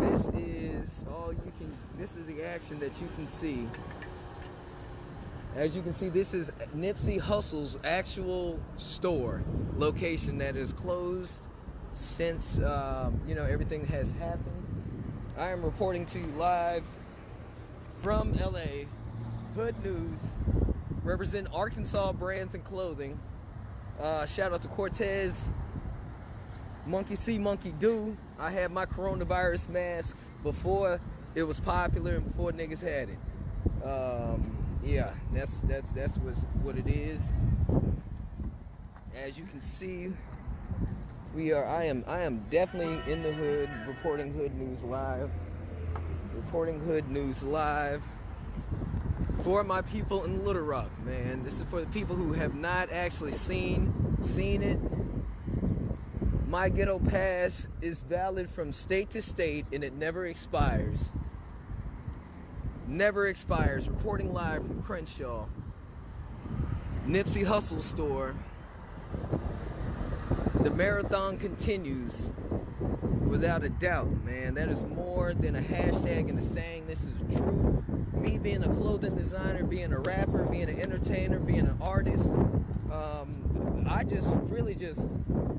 This is all you can. This is the action that you can see. As you can see, this is Nipsey Hussle's actual store location that is closed since everything has happened. I am reporting to you live from LA, Hood News, represent Arkansas Brands and Clothing. Shout out to Cortez, Monkey See, Monkey Do. I had my coronavirus mask before it was popular and before niggas had it. Yeah, that's what it is. As you can see, I am definitely in the hood, reporting Hood News live. Reporting Hood News live for my people in Little Rock, man. This is for the people who have not actually seen it. My ghetto pass is valid from state to state and it never expires. Never expires. Reporting live from Crenshaw, Nipsey Hussle store. The marathon continues without a doubt, man. That is more than a hashtag and a saying. This is true. Me being a clothing designer, being a rapper, being an entertainer, being an artist, I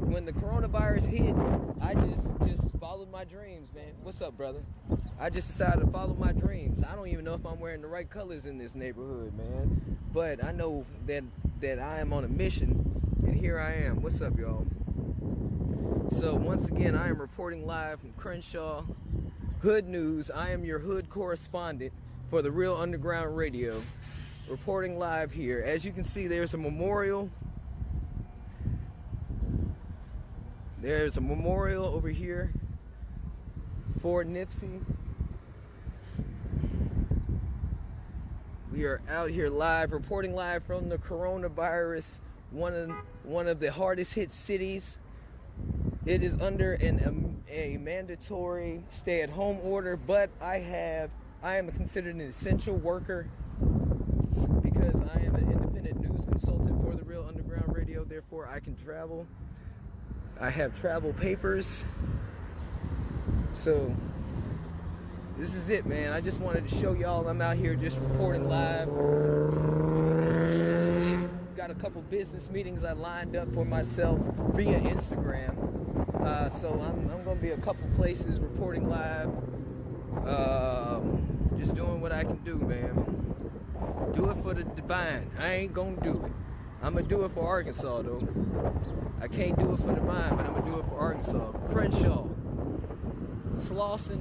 when the coronavirus hit, I just followed my dreams, man. What's up, brother? I just decided to follow my dreams. I don't even know if I'm wearing the right colors in this neighborhood, man. But I know that I am on a mission, and here I am. What's up, y'all? So once again, I am reporting live from Crenshaw, Hood News. I am your hood correspondent for the Real Underground Radio, reporting live here. As you can see, there's a memorial. There's a memorial over here for Nipsey. We are out here live, reporting live from the coronavirus, one of the hardest hit cities. It is under a mandatory stay-at-home order, but I am considered an essential worker because I am an independent news consultant for the Real Underground Radio. Therefore, I can travel. I have travel papers. So this is it, man. I just wanted to show y'all I'm out here just reporting live. Got a couple business meetings I lined up for myself via Instagram. So I'm going to be a couple places reporting live. Just doing what I can do, man. Do it for the divine. I ain't going to do it. I'm going to do it for Arkansas, though. I can't do it for the vine, but I'm going to do it for Arkansas. Crenshaw, Slauson,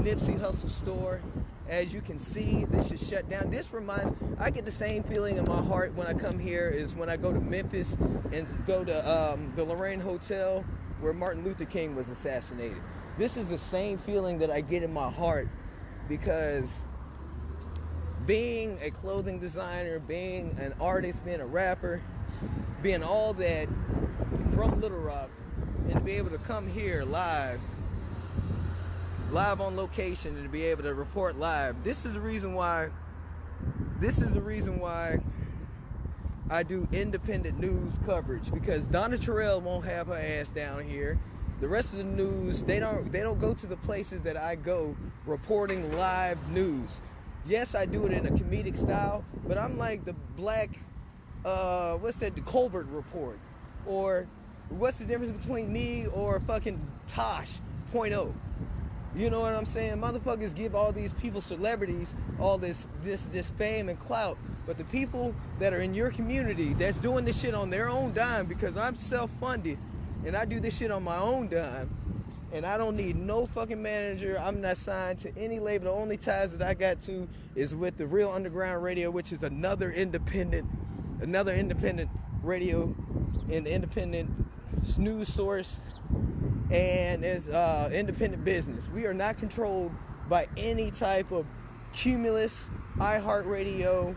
Nipsey Hussle store. As you can see, this is shut down. I get the same feeling in my heart when I come here as when I go to Memphis and go to the Lorraine Hotel where Martin Luther King was assassinated. This is the same feeling that I get in my heart because being a clothing designer, being an artist, being a rapper, being all that from Little Rock, and to be able to come here live on location and to be able to report live. This is the reason why I do independent news coverage, because Donna Terrell won't have her ass down here. The rest of the news, they don't go to the places that I go reporting live news. Yes, I do it in a comedic style, but I'm like the black, the Colbert Report, or what's the difference between me or fucking Tosh .0? You know what I'm saying? Motherfuckers give all these people, celebrities, all this fame and clout, but the people that are in your community that's doing this shit on their own dime, because I'm self-funded and I do this shit on my own dime, and I don't need no fucking manager. I'm not signed to any label. The only ties that I got to is with the Real Underground Radio, which is another independent radio and independent news source, and it's independent business. We are not controlled by any type of Cumulus, iHeartRadio,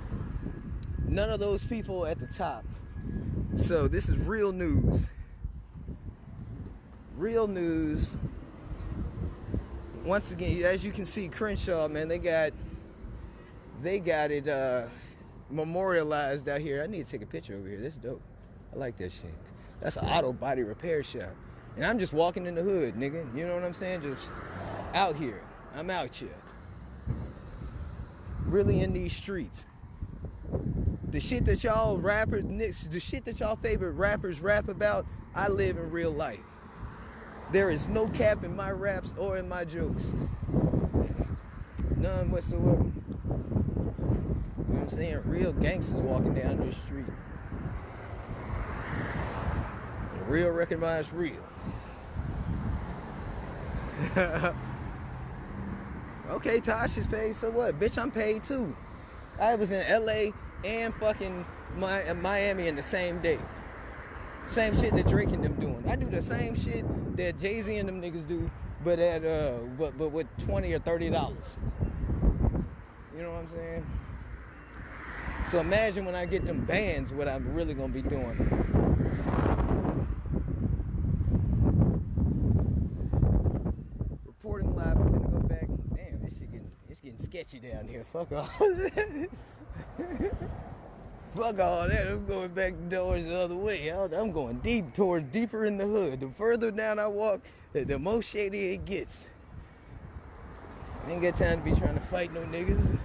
none of those people at the top. So this is real news. Real news. Once again, as you can see, Crenshaw, man, they got it memorialized out here. I need to take a picture over here. This is dope. I like that shit. That's an auto body repair shop. And I'm just walking in the hood, nigga. You know what I'm saying? Just out here. I'm out here. Really in these streets. The shit that y'all the shit that y'all favorite rappers rap about, I live in real life. There is no cap in my raps or in my jokes. None whatsoever. You know what I'm saying? Real gangsters walking down the street. And real recognize real. Okay, Tosh is paid, so what? Bitch, I'm paid too. I was in LA and fucking Miami in the same day. Same shit that Drake and them doing. I do the same shit that Jay-Z and them niggas do, but at but with $20 or $30. You know what I'm saying? So imagine when I get them bands, what I'm really gonna be doing. Reporting live. I'm gonna go back. Damn, it's getting sketchy down here. Fuck off. Fuck all that. I'm going back doors the other way. I'm going deeper in the hood. The further down I walk, the more shady it gets. I ain't got time to be trying to fight no niggas.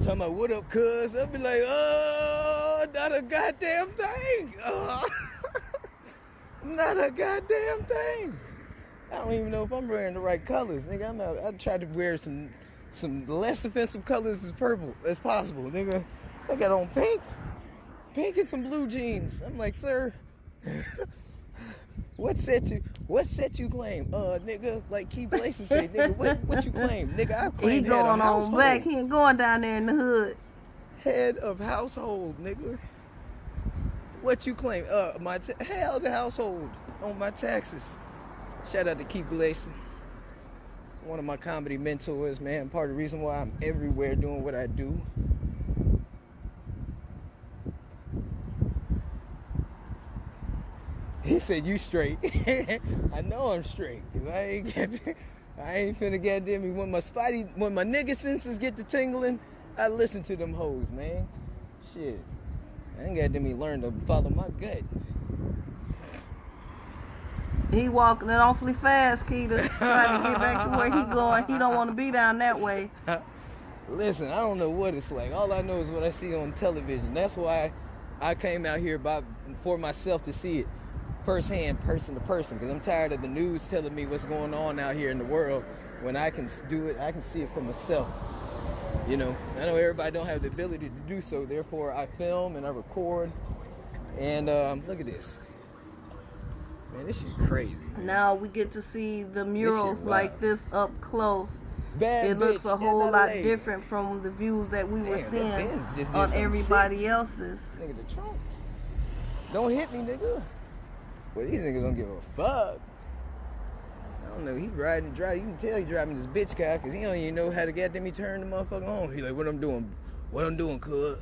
Talking about what up, cuz? I'll be like, oh, not a goddamn thing. Oh. Not a goddamn thing. I don't even know if I'm wearing the right colors, nigga. I tried to wear some less offensive colors as possible, nigga. I got on pink and some blue jeans. I'm like, sir, what set you claim? Nigga, like Keith Blason said, nigga, what you claim? Nigga, I claim He head of going household. on back. He ain't going down there in the hood. Head of household, nigga. What you claim? Head of the household on my taxes. Shout out to Keith Blason, one of my comedy mentors, man. Part of the reason why I'm everywhere doing what I do. He said, you straight. I know I'm straight, cause I ain't finna goddamn me. When my nigga senses get to tingling, I listen to them hoes, man. Shit. I ain't goddamn me learn to follow my gut. He walking it awfully fast, Keita. Trying to get back to where he going. He don't want to be down that way. Listen, I don't know what it's like. All I know is what I see on television. That's why I came out here for myself to see it firsthand, person to person, because I'm tired of the news telling me what's going on out here in the world. When I can do it, I can see it for myself. You know, I know everybody don't have the ability to do so, therefore I film and I record. And look at this. Man, this shit crazy, man. Now we get to see the murals like this up close. Bad it looks a whole in lot LA. Different from the views that we were seeing on something everybody sick. else's. Nigga, the trunk. Don't hit me, nigga. Well, these niggas don't give a fuck. I don't know. He riding and driving. You can tell he driving this bitch car because he don't even know how to goddamn me turn the motherfucker on. He like, what I'm doing, cuz.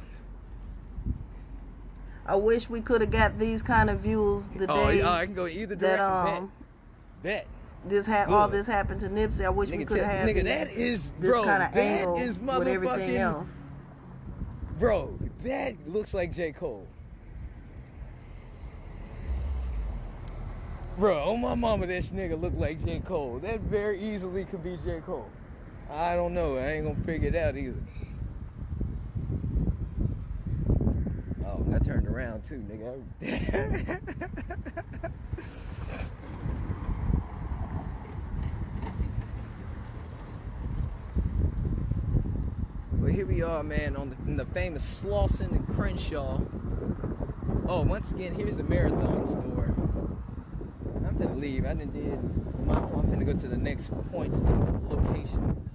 I wish we could have got these kind of views the day I can go either direction. Bet. All this happened to Nipsey. I wish we could have had this kind of angle with everything else. Bro, that looks like J. Cole. Bro, on my mama, this nigga look like J. Cole. That very easily could be J. Cole. I don't know. I ain't gonna figure it out either. Oh, I turned around too, nigga. Well, here we are, man, in the famous Slauson and Crenshaw. Oh, once again, here's the Marathon store. I'm finna leave. I'm finna go to the next location.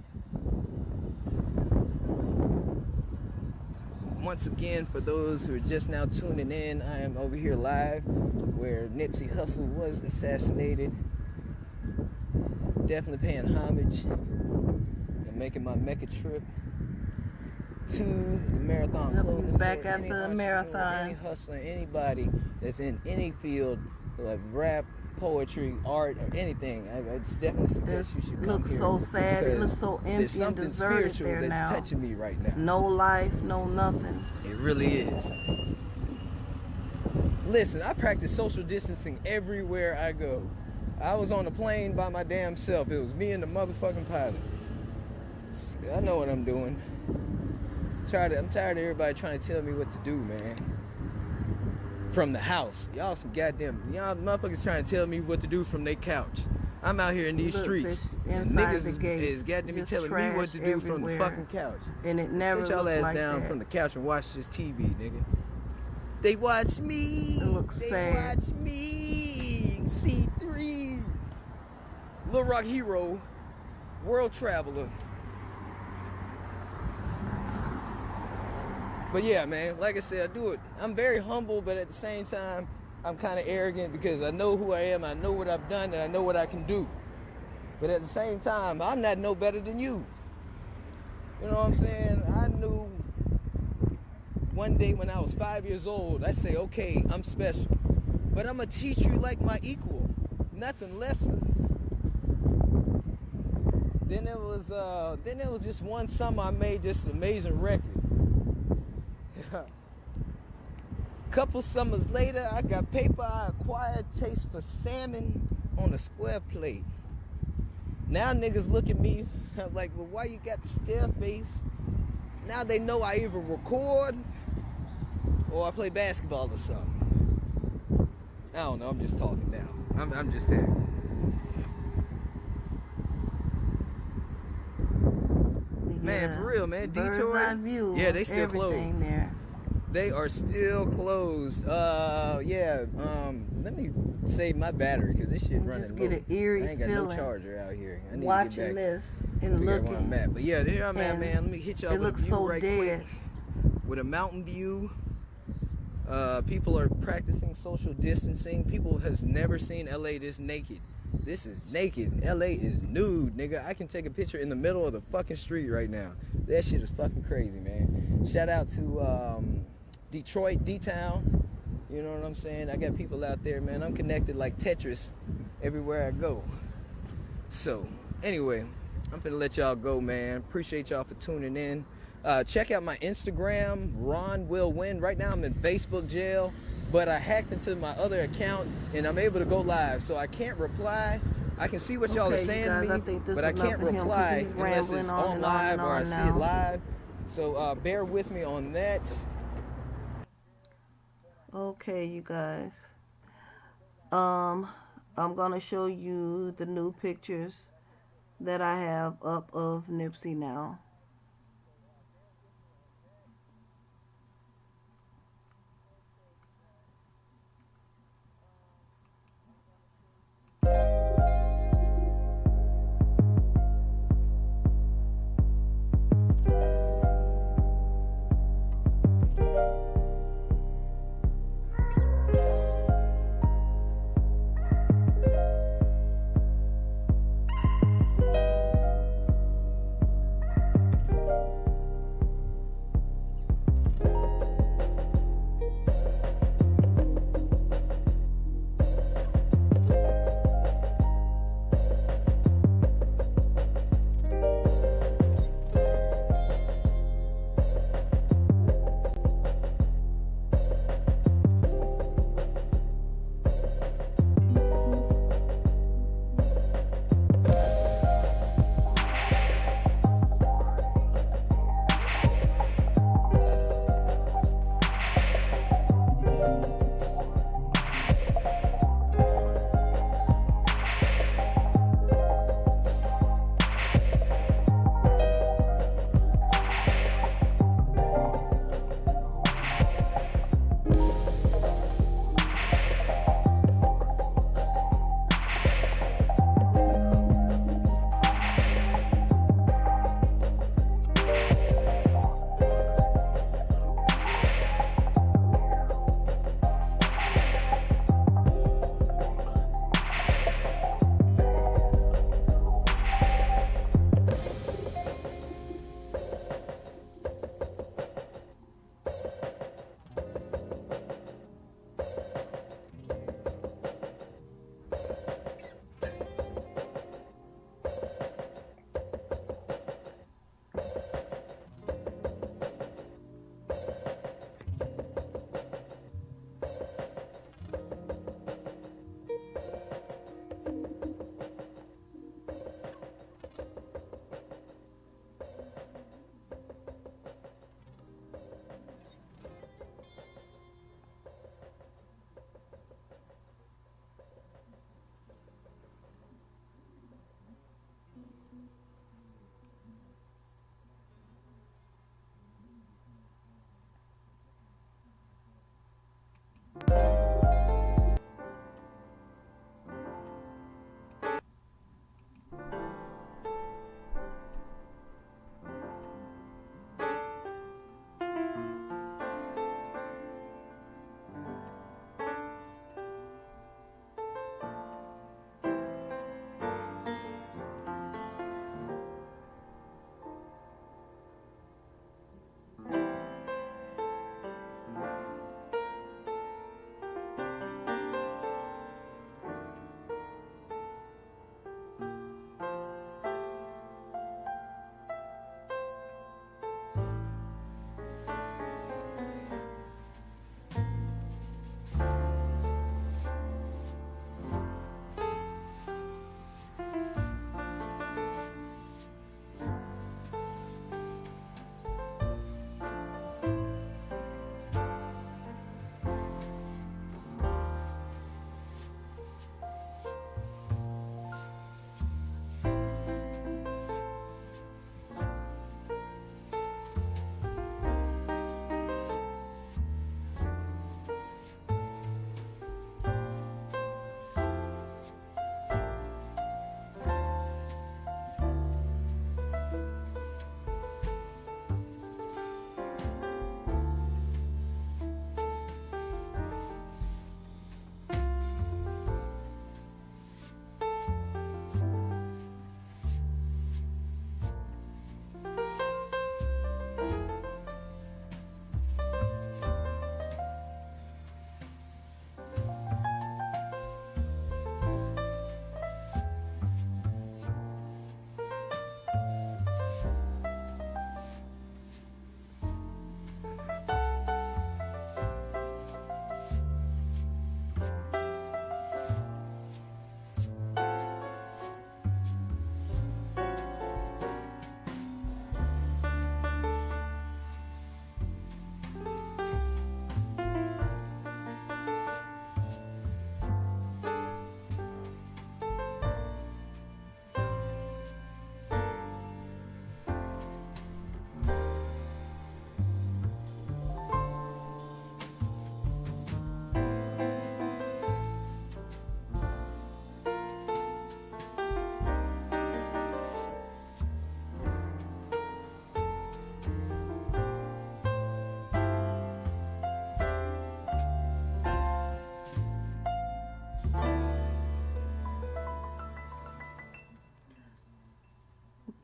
Once again, for those who are just now tuning in, I am over here live where Nipsey Hussle was assassinated. Definitely paying homage and making my Mecca trip to the Marathon clothing store. Back at the Marathon. Any hustler, anybody that's in any field, like rap, poetry, art, or anything, I just definitely suggest you should come here. It looks so sad. It looks so empty and deserted there now. There's something spiritual that's touching me right now. No life, no nothing. It really is. Listen, I practice social distancing everywhere I go. I was on a plane by my damn self. It was me and the motherfucking pilot. I know what I'm doing. tired of everybody trying to tell me what to do, man. From the house. Y'all motherfuckers trying to tell me what to do from their couch. I'm out here in these streets. And niggas is goddamn me telling me what to do from the fucking couch. And it never sit y'all looks ass like down that. from the couch and watch this TV, nigga. They watch me. It looks sad. Watch me. C3. Lil Rock Hero. World Traveler. But yeah, man, like I said, I do it. I'm very humble, but at the same time, I'm kind of arrogant because I know who I am, I know what I've done, and I know what I can do. But at the same time, I'm not no better than you. You know what I'm saying? I knew one day when I was 5 years old, I say, okay, I'm special. But I'm going to teach you like my equal, nothing lesser. Then there was just one summer I made this amazing record. Couple summers later, I got paper. I acquired taste for salmon on a square plate. Now niggas look at me like, well, why you got the stare face? Now they know I either record or I play basketball or something. I don't know. I'm just talking now. I'm just there. Man, for real, man. Detroit. View, yeah, they still closed. There. They are still closed. Let me save my battery because this shit running just get low. an eerie I ain't got feeling no charger out here. I need watching to get back, this and looking. where I'm at. But yeah, there I'm at, man. Let me hit y'all with a view so right dead. quick. With a mountain view. People are practicing social distancing. People has never seen LA this naked. This is naked. LA is nude, nigga. I can take a picture in the middle of the fucking street right now. That shit is fucking crazy, man. Shout out to Detroit, D-Town. You know what I'm saying? I got people out there, man. I'm connected like Tetris everywhere I go. So, anyway, I'm finna let y'all go, man. Appreciate y'all for tuning in. Check out my Instagram, Ron Will Win. Right now I'm in Facebook jail, but I hacked into my other account and I'm able to go live. So I can't reply. I can see what y'all are saying to me, but I can't reply unless it's on live or I see it live. So bear with me on that. Okay, you guys. I'm gonna show you the new pictures that I have up of Nipsey now.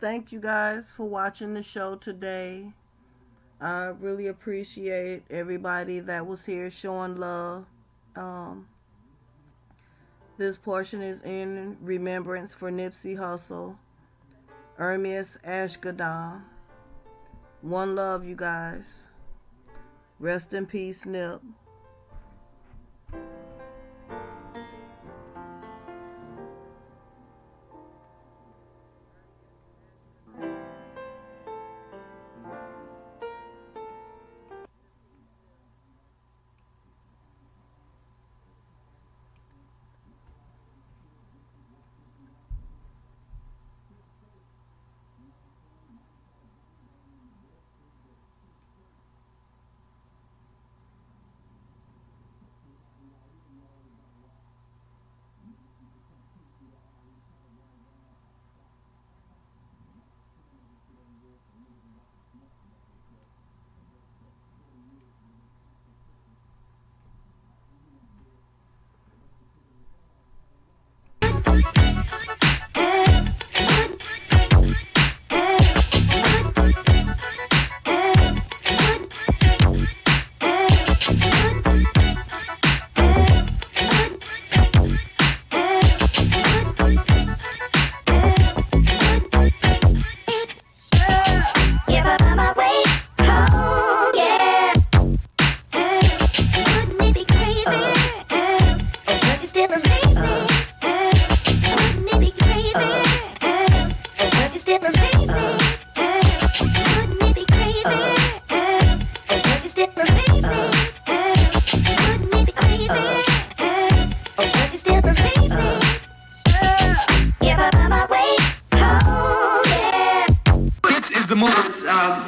thank you guys for watching the show today. I really appreciate everybody that was here showing love. Um, this portion is in remembrance for Nipsey Hussle, Ermias Ashgadam. One love, you guys. Rest in peace, Nip.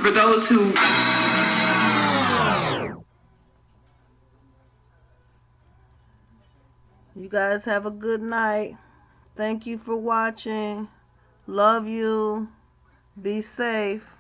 For those who You guys have a good night. Thank you for watching. Love you. Be safe.